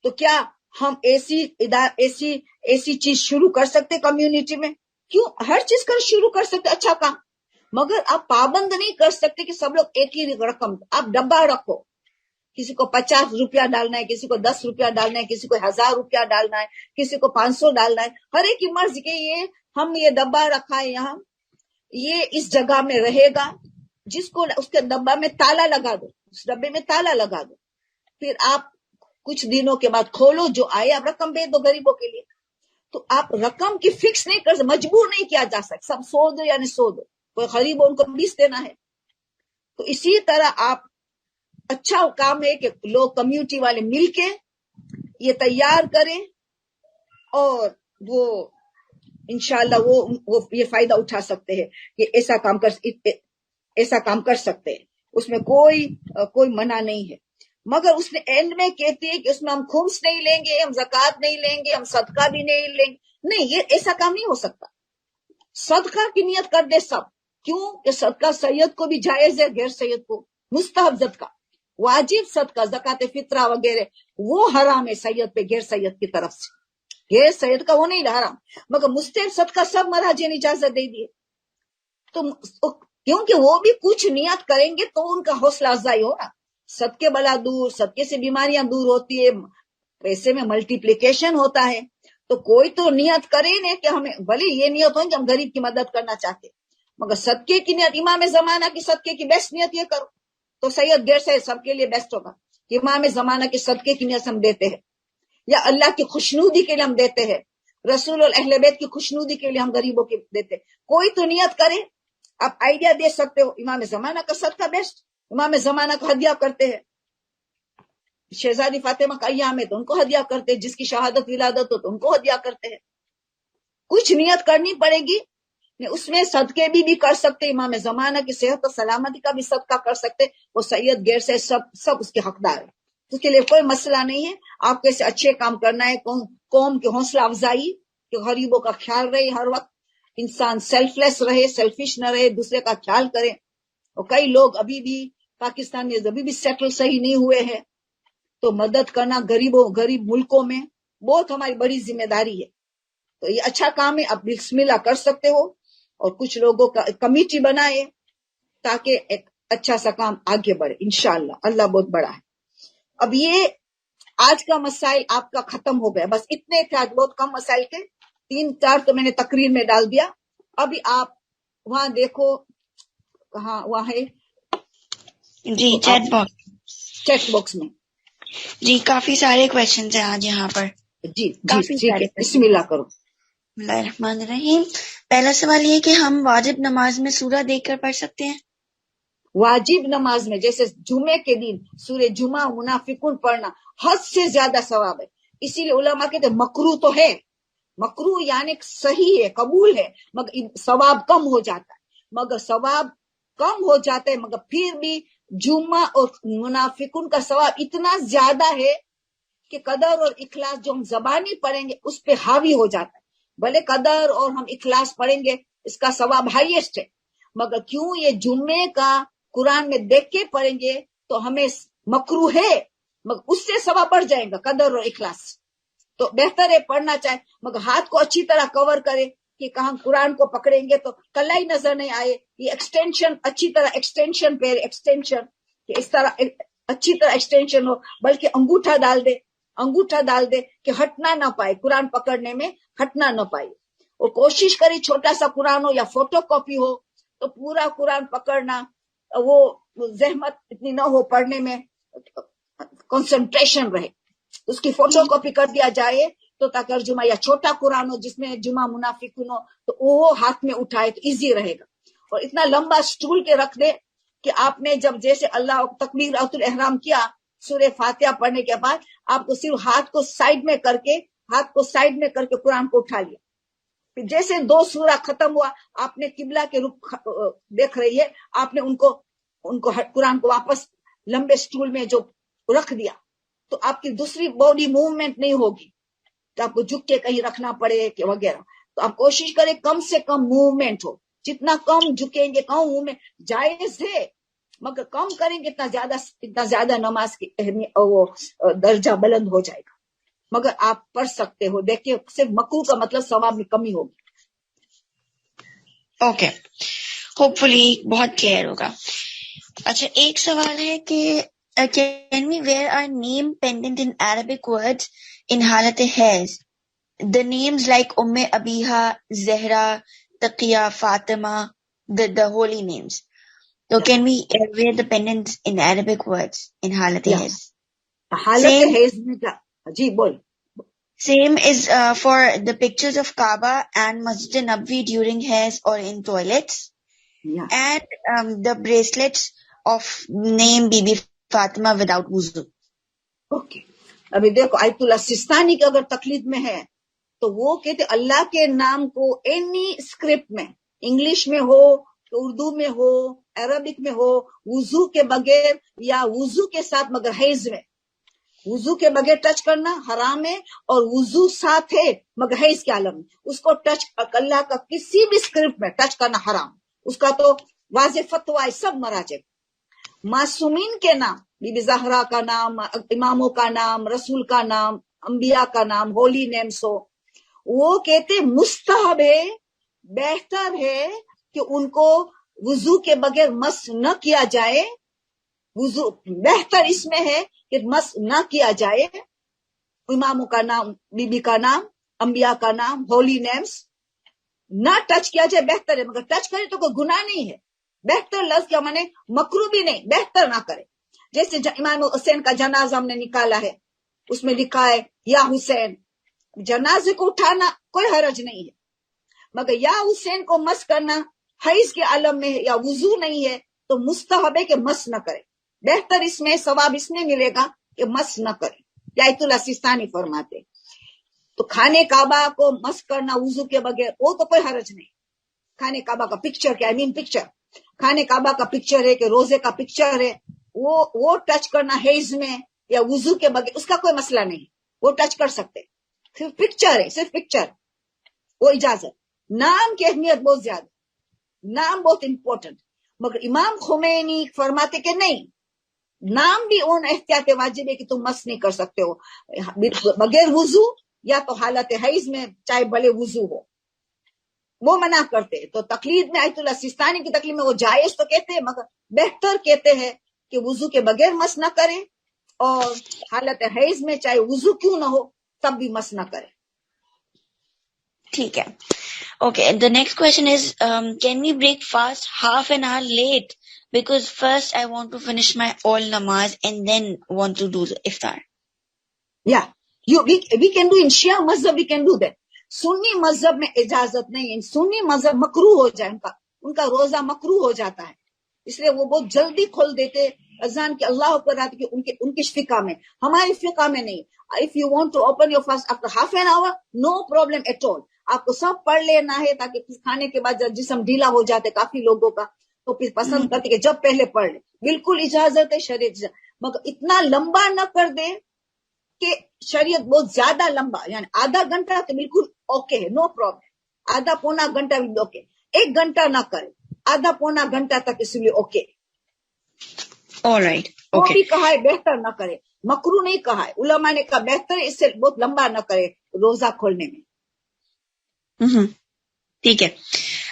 تو کیا ہم ایسی چیز شروع کر سکتے کمیونٹی میں؟ کیوں، ہر چیز کر شروع کر سکتے، اچھا کام، مگر آپ پابند نہیں کر سکتے کہ سب لوگ ایک ہی رقم، آپ ڈبہ رکھو، کسی کو 50 روپیہ ڈالنا ہے، کسی کو 10 روپیہ ڈالنا ہے، کسی کو 1000 روپیہ ڈالنا ہے، کسی کو 500 ڈالنا ہے، ہر ایک کی مرضی کے ہم یہ ڈبہ رکھا ہے یہاں، یہ اس جگہ میں رہے گا، جس کو اس کے ڈبہ میں تالا لگا دو، اس ڈبے میں تالا لگا دو، پھر آپ کچھ دنوں کے بعد کھولو، جو آئے آپ رقم بھیج دو غریبوں کے لیے۔ تو آپ رقم کی فکس نہیں کر سکتے، مجبور نہیں کیا جا سکتا، سب 100 دو یعنی 100 دو، کوئی غریب ہو ان کو 20 دینا ہے۔ تو اسی طرح آپ، اچھا کام ہے کہ لوگ کمیونٹی والے مل کے یہ تیار کریں اور وہ انشاءاللہ وہ یہ فائدہ اٹھا سکتے ہیں کہ ایسا کام کر سکتے ہیں، اس میں کوئی منع نہیں ہے۔ مگر اس نے اینڈ میں کہتی ہے کہ اس میں ہم خمس نہیں لیں گے، ہم زکوٰۃ نہیں لیں گے، ہم صدقہ بھی نہیں لیں گے، نہیں، یہ ایسا کام نہیں ہو سکتا۔ صدقہ کی نیت کر دے سب، کیوں کہ صدقہ سید کو بھی جائز ہے، غیر سید کو مستحب صدقہ، واجب صدقہ زکوٰۃ فطرہ وغیرہ وہ حرام ہے سید پہ، غیر سید کی طرف سے، غیر سید کا وہ نہیں حرام، مگر مستحب صدقہ سب مراجع نے اجازت دے دی۔ تو کیونکہ وہ بھی کچھ نیت کریں گے تو ان کا حوصلہ افزائی ہوگا، صدقے بلا دور، صدقے سے بیماریاں دور ہوتی ہے، پیسے میں ملٹیپلیکیشن ہوتا ہے، تو کوئی تو نیت کرے نہیں کہ ہمیں، بھلے یہ نیت ہو کہ ہم غریب کی مدد کرنا چاہتے، مگر صدقے کی نیت، امام زمانہ کی صدقے کی بیسٹ نیت یہ کرو تو سید غیر سید سب کے لیے بیسٹ ہوگا۔ امام زمانہ کے صدقے کی نیت ہم دیتے ہیں، یا اللہ کی خوشنودی کے لیے ہم دیتے ہیں، رسول اور اہل بیت کی خوشنودی کے لیے ہم غریبوں کے دیتے، کوئی تو نیت کرے۔ آپ آئیڈیا دے سکتے ہو، امام زمانہ کا صدقہ بیسٹ، امام زمانہ کا ہدیہ کرتے ہیں، شہزادی فاطمہ کا ایام ہے تو ان کو ہدیہ کرتے ہیں، جس کی شہادت ولادت ہو تو ان کو ہدیہ کرتے ہیں، کچھ نیت کرنی پڑے گی، اس میں صدقے بھی کر سکتے، امام زمانہ کی صحت و سلامتی کا بھی صدقہ کر سکتے، وہ سید غیر سے سب اس کے حقدار ہے، اس کے لیے کوئی مسئلہ نہیں ہے۔ آپ کو ایسے اچھے کام کرنا ہے، قوم کی حوصلہ افزائی، کہ غریبوں کا خیال رہے، ہر وقت انسان سیلف لیس رہے، سیلفش نہ رہے، دوسرے کا خیال کرے، اور کئی لوگ ابھی بھی پاکستان میں ابھی بھی سیٹل صحیح نہیں ہوئے ہیں، تو مدد کرنا غریب ملکوں میں بہت ہماری بڑی ذمہ داری ہے، تو یہ اچھا کام ہے، آپ بسم اللہ کر سکتے ہو، اور کچھ لوگوں کا کمیٹی بنائے تاکہ ایک اچھا سا کام آگے بڑھے، انشاءاللہ اللہ بہت بڑا ہے۔ اب یہ آج کا مسائل آپ کا ختم ہو گیا، بس اتنے تھے آج، بہت کم مسائل کے، 3-4 تو میں نے تقریر میں ڈال دیا، ابھی آپ وہاں دیکھو، کہاں وہاں ہے جی چیٹ باکس میں، جی کافی سارے کویشچنز ہیں آج یہاں پر، جی کافی ٹھیک سارے ہے، بسم اللہ کرو۔ بسم اللہ الرحمن الرحیم۔ پہلا سوال یہ کہ ہم واجب نماز میں سورہ دیکھ کر پڑھ سکتے ہیں؟ واجب نماز میں جیسے جمعے کے دن سورہ جمعہ منافقون پڑھنا حد سے زیادہ ثواب ہے، اسی لیے علماء کہتے ہیں مکروہ تو ہے، مکروہ یعنی صحیح ہے، قبول ہے، مگر ثواب کم ہو جاتا ہے، مگر پھر بھی جمعہ اور منافقون کا ثواب اتنا زیادہ ہے کہ قدر اور اخلاص جو ہم زبانی پڑھیں گے اس پہ حاوی ہو جاتا ہے، بھلے قدر اور ہم اخلاص پڑھیں گے اس کا ثواب ہائیسٹ ہے، مگر کیوں یہ جمعے کا قرآن میں دیکھ کے پڑھیں گے تو ہمیں مکروہ ہے، مگر اس سے ثواب بڑھ جائے گا قدر اور اخلاص، تو بہتر ہے پڑھنا چاہے، مگر ہاتھ کو اچھی طرح کور کرے کہ کہاں قرآن کو پکڑیں گے تو کلائی نظر نہیں آئے، یہ ایکسٹینشن اچھی طرح ایکسٹینشن پہ ایکسٹینشن کہ اس طرح اچھی طرح ایکسٹینشن ہو، بلکہ انگوٹھا ڈال دے کہ ہٹنا نہ پائے، قرآن پکڑنے میں ہٹنا نہ پائے، اور کوشش کرے چھوٹا سا قرآن ہو یا فوٹو کاپی ہو تو پورا قرآن پکڑنا، وہ زحمت اتنی نہ ہو پڑھنے میں، کنسنٹریشن رہے، اس کی فوٹو کاپی کر دیا جائے تو تاکہ جمعہ یا چھوٹا قرآن ہو جس میں جمعہ منافقون ہو تو وہ ہاتھ میں اٹھائے تو ایزی رہے گا، اور اتنا لمبا سٹول کے رکھ دے کہ آپ نے جب جیسے اللہ تکبیرۃ الاحرام کیا سورہ فاتحہ پڑھنے کے بعد آپ کو صرف ہاتھ کو سائڈ میں کر کے قرآن کو اٹھا لیا، پھر جیسے 2 سورہ ختم ہوا آپ نے قبلہ کے رخ دیکھ رہی ہے، آپ نے ان کو قرآن کو واپس لمبے سٹول میں جو رکھ دیا تو آپ کی دوسری باڈی موومنٹ نہیں ہوگی, تو آپ کو جھک کے کہیں رکھنا پڑے کہ وغیرہ. تو آپ کوشش کریں کم سے کم موومنٹ ہو, جتنا کم جھکیں گے کم موومنٹ جائز ہے, مگر کم کریں گے اتنا زیادہ نماز کی اہمیت وہ درجہ بلند ہو جائے گا. مگر آپ پڑھ سکتے ہو, دیکھیے صرف مکروہ کا مطلب ثواب میں کمی ہوگی. اوکے, ہوپ فلی بہت کلیئر ہوگا. اچھا, ایک سوال ہے کہ can we wear our name pendant in Arabic words in حالت حیض, the names like Abiha, Zahra, Taqiya, Fatima, the holy names. So can we wear the pendants in Arabic words in حالت حیض؟ حالت حیض میں کیا جی بول. Same is for the pictures of Kaaba and Masjid Nabwi during haiz or in toilets. Yeah. And the bracelets of name Bibi Fatima without wuzu. Okay. ابھی دیکھو آیت اللہ سستانی کی اگر تقلید میں ہے تو وہ کہتے اللہ کے نام کو اینی اسکرپٹ میں, انگلش میں ہو, اردو میں ہو, عربک میں ہو, وضو کے بغیر یا وضو کے ساتھ, مگر حیض میں وضو کے بغیر ٹچ کرنا حرام ہے, اور وضو ساتھ ہے مگر حیض کے عالم میں اس کو ٹچ اللہ کا کسی بھی اسکرپٹ میں ٹچ کرنا حرام. اس کا تو واضح فتویٰ ہے سب مراجع. معصومین کے نام, بی بی زہرا کا نام, اماموں کا نام, رسول کا نام, انبیاء کا نام, ہولی نیمس ہو, وہ کہتے مستحب ہے, بہتر ہے کہ ان کو وضو کے بغیر مس نہ کیا جائے. وضو بہتر اس میں ہے کہ مس نہ کیا جائے. اماموں کا نام, بی بی کا نام, انبیاء کا نام, ہولی نیمس نہ ٹچ کیا جائے بہتر ہے, مگر ٹچ کرے تو کوئی گناہ نہیں ہے. بہتر لفظ کیا مانے مکروہ بھی نہیں, بہتر نہ کرے. جیسے امام حسین کا جنازہ ہم نے نکالا ہے, اس میں لکھا ہے یا حسین, جنازے کو اٹھانا کوئی حرج نہیں ہے, مگر یا حسین کو مس کرنا حیض کے عالم میں ہے یا وضو نہیں ہے تو مستحب ہے کہ مس نہ کرے. بہتر اس میں ثواب اس میں ملے گا کہ مس نہ کرے. آیت اللہ سستانی فرماتے تو خانے کعبہ کو مس کرنا وضو کے بغیر وہ تو کوئی حرج نہیں. خانے کعبہ کا پکچر کیا پکچر, خانے کعبہ کا پکچر ہے کہ روزے کا پکچر ہے, وہ ٹچ کرنا حیض میں یا وضو کے بغیر اس کا کوئی مسئلہ نہیں, وہ ٹچ کر سکتے. صرف پکچر ہے, صرف پکچر, وہ اجازت. نام کی اہمیت بہت زیادہ, نام بہت امپورٹنٹ, مگر امام خمینی فرماتے کہ نہیں, نام بھی ان احتیاط واجب ہے کہ تم مس نہیں کر سکتے ہو بغیر وضو یا تو حالت حیض میں چاہے بھلے وضو ہو, وہ منع کرتے. تو تقلید میں آیت اللہ سستانی کی تقلید میں وہ جائز تو کہتے ہیں, مگر بہتر کہتے ہیں کہ وضو کے بغیر مس نہ کریں, اور حالت حیض میں چاہے وضو کیوں نہ ہو تب بھی مس نہ کریں. ٹھیک ہے. Okay, the next question is, can we break fast half an hour late? Because first I want to finish my all namaz and then want to do the iftar. Yeah, we can do in Shia mazhab, we can do that. سنی مذہب میں اجازت نہیں ہے, سنی مذہب مکروہ ہو جائے, ان کا روزہ مکروہ ہو جاتا ہے, اس لیے وہ بہت جلدی کھول دیتے اذان کے اللہ اکبر آتے کہ ان کی فقہ میں, ہماری فقہ میں نہیں. If you want to open your fast after half an hour, no problem at all. آپ کو سب پڑھ لینا ہے تاکہ کھانے کے بعد جسم ڈھیلا ہو جاتے کافی لوگوں کا, تو پھر پسند کرتے کہ جب پہلے پڑھ لے. بالکل اجازت ہے, شریعت, مگر اتنا لمبا نہ کر دے کہ شریعت بہت زیادہ لمبا, یعنی آدھا گھنٹہ تو بالکل اوکے ہے, نو پرابلم. آدھا پونا گھنٹہ بھی اوکے, 1 گھنٹہ نہ کرے, آدھا پونا گھنٹہ تک اس لیے اوکے. Alright, وہ okay. بھی کہا ہے بہتر نہ کرے, مکروہ نہیں کہا ہے. علماء نے کہا بہتر ہے اس سے بہت لمبا نہ کرے روزہ کھولنے میں. ٹھیک ہے.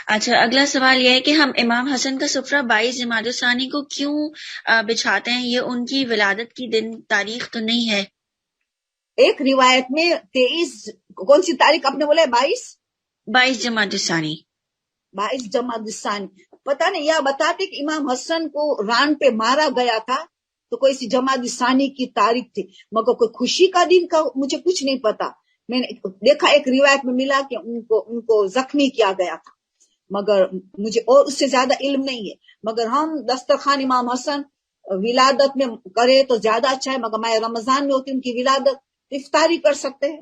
اچھا, اگلا سوال یہ ہے کہ ہم امام حسن کا سفرہ 22 جمادی الثانی کو کیوں بچھاتے ہیں؟ یہ ان کی ولادت کی دن تاریخ تو نہیں ہے. ایک روایت میں 23, کون سی تاریخ آپ نے بولا ہے؟ 22 جمادی الثانی. 22 جمادی الثانی, پتہ نہیں, یا بتاتے کہ امام حسن کو ران پہ مارا گیا تھا تو کوئی سی جمادی الثانی کی تاریخ تھی, مگر کوئی خوشی کا دن کا مجھے کچھ نہیں پتا. میں نے دیکھا ایک روایت میں ملا کہ ان کو زخمی کیا گیا تھا, مگر مجھے اور اس سے زیادہ علم نہیں ہے. مگر ہم دسترخوان امام حسن ولادت میں کرے تو زیادہ اچھا ہے, مگر ماہ رمضان میں ہوتی ان کی ولادت, افطاری کر سکتے ہیں,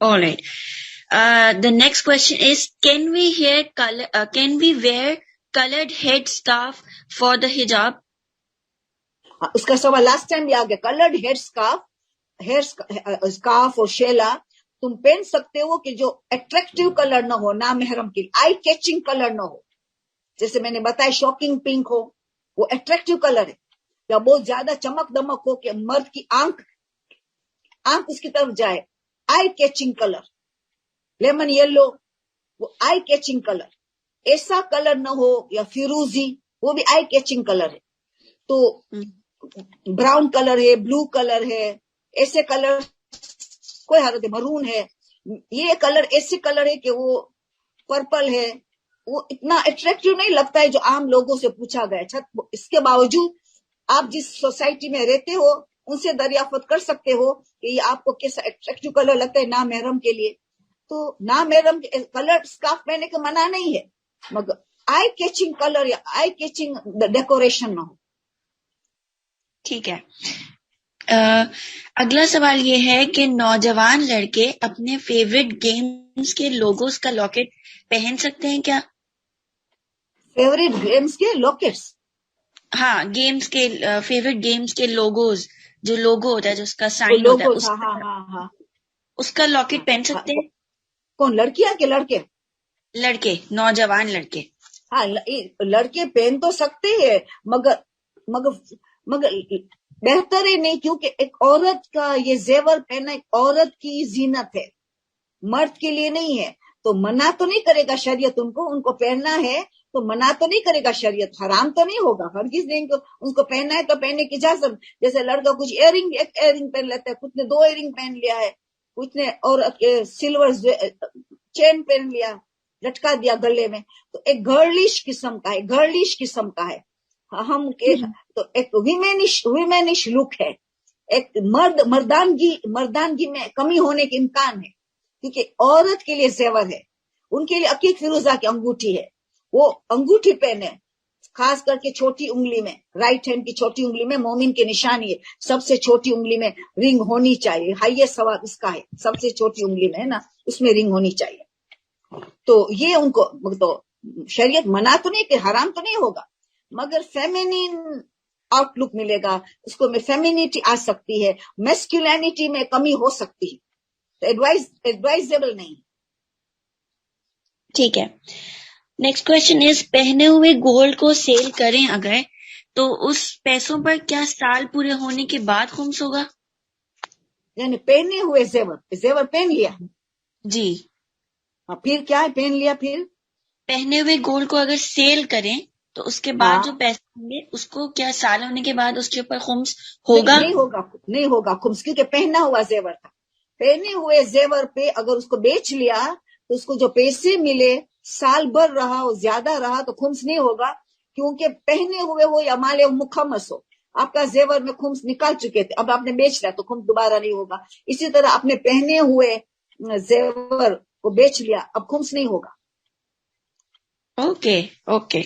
All right. The next question is, can we wear colored head scarf for the hijab? اس کا سوال لاسٹ ٹائم بھی آ گیا. کلرڈ ہیئر اسکارف اور شیلا تم پہن سکتے ہو کہ جو اٹریکٹیو کلر نہ ہو, نامحرم کے لیے آئی کیچنگ کلر نہ ہو. جیسے میں نے بتایا شاکنگ پنک ہو, وہ اٹریکٹیو کلر ہے, یا بہت زیادہ چمک دمک ہو کہ مرد کی آنکھ اس کی طرف جائے, آئی کیچنگ کلر. لیمن یلو, وہ آئی کیچنگ کلر. ایسا کلر نہ ہو, یا فیروزی, وہ بھی آئی کیچنگ کلر ہے. تو براؤن کلر ہے, بلو کلر ہے, ایسے کلر کوئی حالت ہے, مرون ہے, یہ کلر ایسے کلر ہے کہ وہ پرپل ہے, وہ اتنا اٹریکٹیو نہیں لگتا ہے جو عام لوگوں سے پوچھا گیا. اس کے باوجود آپ جس سوسائٹی میں رہتے ہو ان سے دریافت کر سکتے ہو کہ یہ آپ کو کیسا اٹریکٹیو کلر لگتا ہے نامحرم کے لیے. تو نامحرم کلر اسکارف پہننے کا منع نہیں ہے, مگر آئی کیچنگ کلر یا آئی کیچنگ ڈیکوریشن نہ ہو. ٹھیک ہے. اگلا سوال یہ ہے کہ نوجوان لڑکے اپنے فیوریٹ گیمز کے لوگوز کا لاکٹ پہن سکتے ہیں کیا؟ فیوریٹ گیمز کے لاکٹس؟ ہاں, گیمز کے فیوریٹ گیمز کے لوگوز, جو لوگو ہوتا ہے, جو اس کا سائن ہوتا ہے, اس کا لاکٹ پہن سکتے ہیں. کون, لڑکیاں کہ لڑکے؟ لڑکے, نوجوان لڑکے. ہاں, لڑکے پہن تو سکتے ہیں, مگر بہتر ہے نہیں, کیونکہ ایک عورت کا یہ زیور پہننا ایک عورت کی زینت ہے, مرد کے لیے نہیں ہے. تو منع تو نہیں کرے گا شریعت ان کو پہننا ہے, تو منع تو نہیں کرے گا شریعت, حرام تو نہیں ہوگا ہرگز نہیں. ان کو پہننا ہے تو پہننے کی اجازت. جیسے لڑکا کچھ ایک ایئرنگ پہن لیتا ہے, کچھ نے 2 ایئرنگ پہن لیا ہے, کچھ نے اور سلور چین پہن لیا, لٹکا دیا گلے میں, تو ایک گرلش قسم کا ہے. ہم تو ایک ویمینش لک ہے, ایک مردانگی میں کمی ہونے کے امکان ہے, کیونکہ عورت کے لیے زیور ہے. ان کے لیے عقیق فیروزہ کی انگوٹھی ہے, وہ انگوٹھی پہنے, خاص کر کے چھوٹی انگلی میں, رائٹ ہینڈ کی چھوٹی انگلی میں مومن کی نشانی ہے, سب سے چھوٹی انگلی میں رنگ ہونی چاہیے. ہائیسٹ ثواب اس کا ہے, سب سے چھوٹی انگلی میں ہے نا, اس میں رنگ ہونی چاہیے. تو یہ ان کو تو شریعت منع تو نہیں کہ حرام تو نہیں ہوگا, مگر فیمینین آؤٹ لک ملے گا اس کو, میں فیمینیٹی آ سکتی ہے, میسکولینٹی میں کمی ہو سکتی ہے, تو ایڈوائزیبل نہیں. ٹھیک ہے. نیکسٹ کوشچن از, پہنے ہوئے گولڈ کو سیل کریں اگر, تو اس پیسوں پر کیا سال پورے ہونے کے بعد خمس ہوگا؟ یعنی پہنے ہوئے زیور پہن لیا جی, پھر کیا ہے, پہن لیا پھر پہنے ہوئے گولڈ کو اگر سیل کریں تو اس کے بعد جو پیسے ہوں گے اس کو کیا سال ہونے کے بعد اس کے اوپر خمس ہوگا؟ نہیں ہوگا خمس, کیونکہ پہنا ہوا زیور تھا. پہنے ہوئے زیور پہ اگر اس کو بیچ لیا تو اس کو جو پیسے ملے سال بھر رہا اور زیادہ رہا تو خمس نہیں ہوگا, کیونکہ پہنے ہوئے ہو یا مال مخمس ہو, آپ کا زیور میں خمس نکال چکے تھے, اب آپ نے بیچ لیا تو خمس دوبارہ نہیں ہوگا. اسی طرح آپ نے پہنے ہوئے زیور کو بیچ لیا, اب خمس نہیں ہوگا. اوکے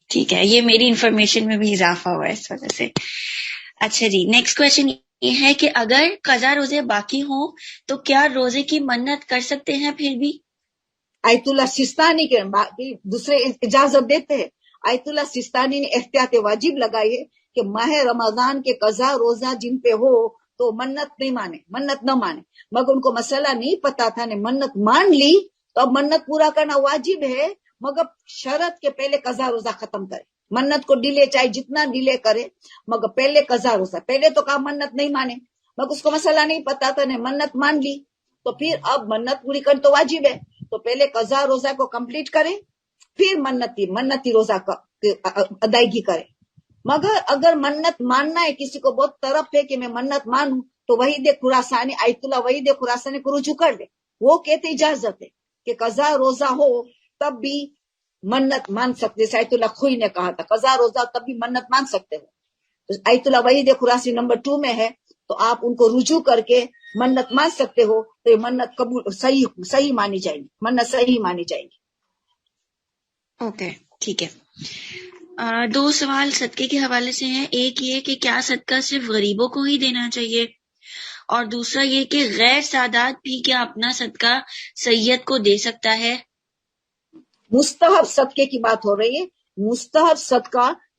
ٹھیک ہے, یہ میری انفارمیشن میں بھی اضافہ ہوا ہے اس وجہ سے. اچھا جی, نیکسٹ کوشچن یہ ہے کہ اگر قضا روزے باقی ہوں تو کیا روزے کی منت کر سکتے ہیں پھر بھی؟ آیت اللہ سستانی کے دوسرے اجازت دیتے ہیں. آیت اللہ سستانی نے احتیاط واجب لگائی ہے کہ ماہ رمضان کے قضا روزہ جن پہ ہو تو منت نہ مانے, مگر ان کو مسئلہ نہیں پتا تھا, نے منت مان لی تو اب منت پورا کرنا واجب ہے, مگر شرط کے پہلے قضا روزہ ختم کرے. منت کو ڈیلے چاہے جتنا ڈیلے کرے, مگر پہلے قضا روزہ. پہلے تو کہا منت نہیں مانے, مگر اس کو مسئلہ نہیں پتا تھا, نے منت مان لی تو پھر اب منت پوری کر تو واجب ہے, تو پہلے قضا روزہ کو کمپلیٹ کرے, پھر منتی روزہ کا ادائیگی کرے. مگر اگر منت ماننا ہے, کسی کو بہت طرف ہے کہ میں منت مانوں, تو وحید خراسانی, آیت اللہ وحید خراسانی کو رجوع کر لے. وہ کہتے اجازت ہے کہ قضا روزہ ہو تب بھی منت مان سکتے, جیسے آیت اللہ خوئی نے کہا تھا قضا روزہ تب بھی منت مان سکتے ہو. آیت اللہ وحید خراسی نمبر 2 میں ہے, تو آپ ان کو رجوع کر کے منت مان سکتے ہو, تو یہ منت قبول صحیح مانی جائے گی, منت صحیح مانی جائے گی. اوکے ٹھیک ہے. 2 سوال صدقے کے حوالے سے ہیں. ایک یہ کہ کیا صدقہ صرف غریبوں کو ہی دینا چاہیے, اور دوسرا یہ کہ غیر سادات بھی کیا اپنا صدقہ سید کو دے سکتا ہے؟ مستحب صدقے کی بات ہو رہی ہے. مستحب صدقہ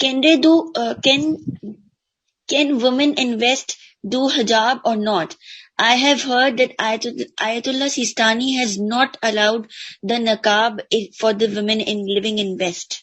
can they do can women in West do hijab or not? I have heard that Ayatollah Sistani has not allowed the niqab for the women living in West.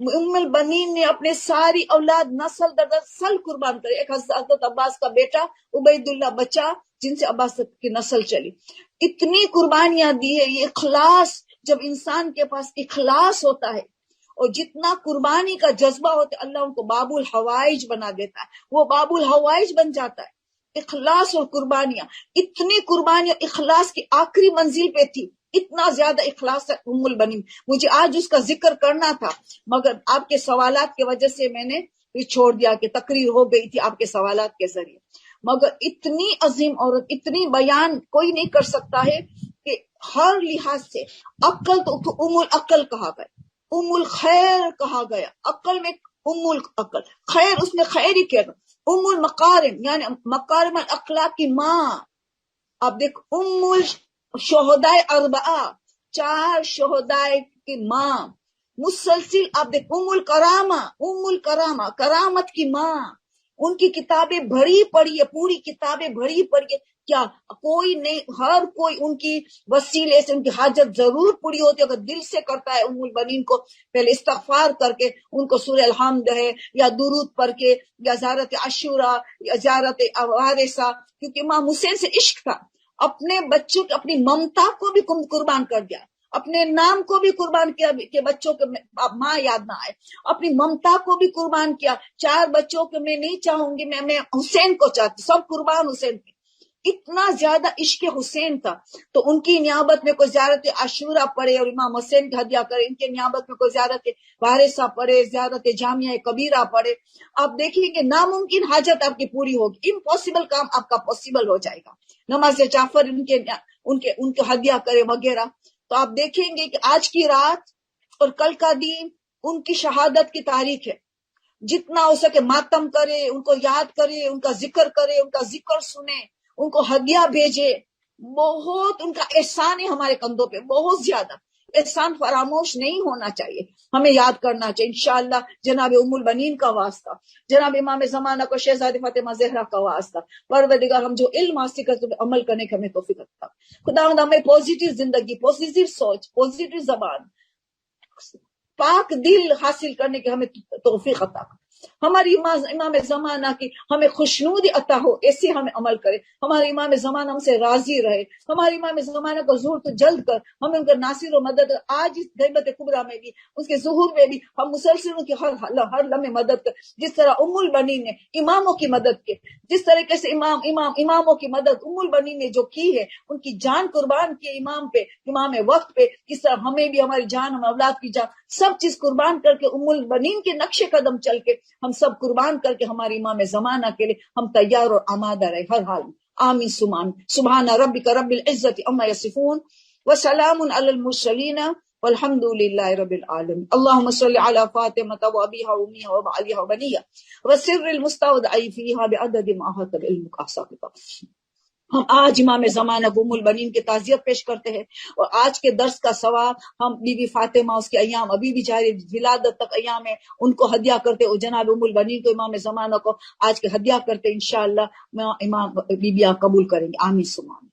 ام البنین نے اپنے ساری اولاد نسل در نسل قربان کرے. ایک حضرت عباس کا بیٹا عبید اللہ بچا جن سے عباس کی نسل چلی. اتنی قربانیاں دی ہے. یہ اخلاص، جب انسان کے پاس اخلاص ہوتا ہے اور جتنا قربانی کا جذبہ ہوتا ہے، اللہ ان کو باب الحوائج بنا دیتا ہے. وہ باب الحوائج بن جاتا ہے. اخلاص اور قربانیاں، اتنی قربانیاں اخلاص کی آخری منزل پہ تھی. اتنا زیادہ اخلاص ہے ام البنین. مجھے آج اس کا ذکر کرنا تھا مگر آپ کے سوالات کی وجہ سے میں نے یہ چھوڑ دیا کہ تقریر ہو گئی تھی آپ کے سوالات کے ذریعے. مگر اتنی عظیم عورت، اتنی بیان کوئی نہیں کر سکتا ہے کہ ہر لحاظ سے. عقل تو ام العقل کہا گیا، ام الخیر کہا گیا. عقل میں ام العقل، خیر اس میں خیر ہی کہنا. ام المقارم یعنی مکارم الاخلاق کی ماں. اب دیکھ، ام الشہدائے اربعہ، 4 شہدائے کی ماں. مسلسل آپ دیکھ، ام الکرامہ، ام الکرامہ کرامت کی ماں. ان کی کتابیں بھری پڑھی ہے، پوری کتابیں بھری پڑھی ہے. کیا کوئی نہیں، ہر کوئی ان کی وسیلے سے ان کی حاجت ضرور پوری ہوتی ہے اگر دل سے کرتا ہے. ام البنین کو پہلے استغفار کر کے ان کو سورہ الحمد ہے یا درود پڑھ کے یا زیارت عاشورہ یا زیارت وارثہ، کیونکہ امام حسین سے عشق تھا. اپنے بچوں کی اپنی ممتا کو بھی قربان کر دیا، اپنے نام کو بھی قربان کیا کہ بچوں کے ماں یاد نہ آئے. اپنی ممتا کو بھی قربان کیا. 4 بچوں کے میں نہیں چاہوں گی، میں حسین کو چاہتی. سب قربان حسین کی. اتنا زیادہ عشق حسین تھا. تو ان کی نیابت میں کوئی زیارت عاشورہ پڑھے اور امام حسین کا ہدیہ کرے. ان کے نیابت میں کوئی زیارت وارثہ پڑھے، زیارت جامعہ کبیرہ پڑھے. آپ دیکھیں کہ ناممکن حاجت آپ کی پوری ہوگی، امپاسبل کام آپ کا پاسبل ہو جائے گا. نماز جعفر ان کے ہدیہ کرے وغیرہ. تو آپ دیکھیں گے کہ آج کی رات اور کل کا دن ان کی شہادت کی تاریخ ہے. جتنا ہو سکے ماتم کرے، ان کو یاد کرے، ان کا ذکر کرے، ان کا ذکر سنے، ان کو ہدیہ بھیجے. بہت ان کا احسان ہے ہمارے کندھوں پہ، بہت زیادہ احسان فراموش نہیں ہونا چاہیے، ہمیں یاد کرنا چاہیے. انشاءاللہ جناب ام البنین کا واسطہ، جناب امام زمانہ کو شہزادی فاطمہ زہرا کا واسطہ، پروردگار ہم جو علم حاصل کرتے ہیں ہمیں عمل کرنے کی ہمیں توفیق عطا. خداوند ہمیں پازیٹیو زندگی، پازیٹیو سوچ، پازیٹیو زبان، پاک دل حاصل کرنے کی ہمیں توفیق عطا. ہماری امام زمانہ کی ہمیں خوشنودی عطا ہو، ایسے ہمیں عمل کرے. ہمارے امام زمانہ ہم سے راضی رہے. ہمارے امام زمانہ کو ظہور تو جلد کر، ہمیں ان کا ناصر و مدد. آج اس غیبت کبریٰ میں بھی، اس کے ظہور میں بھی ہم مسلسل ان کی ہر لمحے مدد کر. جس طرح ام البنین نے اماموں کی مدد کی، جس طریقے سے اماموں کی مدد ام البنین نے جو کی ہے، ان کی جان قربان کی امام پہ، امام وقت پہ، کس طرح ہمیں بھی ہماری جان، ہم اولاد کی جان، سب چیز قربان کر کے ام البنین کے نقش قدم چل کے ہم سب قربان کر کے ہمارے امام زمانہ کے لیے ہم تیار اور آمادہ رہے ہر حال میں. آمین ثم آمین. سبحان ربک رب العزت عما یصفون وسلام علی المرسلین والحمد للہ رب العالمین. اللهم صل علی فاطمة وابیها وامها وبعلها وبنیها وسر المستودع فیها بعدد ما احاط بعلمک احصاء. ہم آج امام زمانہ ام البنین کی تعزیت پیش کرتے ہیں اور آج کے درس کا ثواب ہم بی بی فاطمہ اس کے ایام ابھی بھی جاری ولادت تک ایام ہے ان کو ہدیہ کرتے اور جناب ام البنین کو امام زمانہ کو آج کے ہدیہ کرتے. انشاءاللہ امام بی بیاں قبول کریں گے. آمین ثم آمین.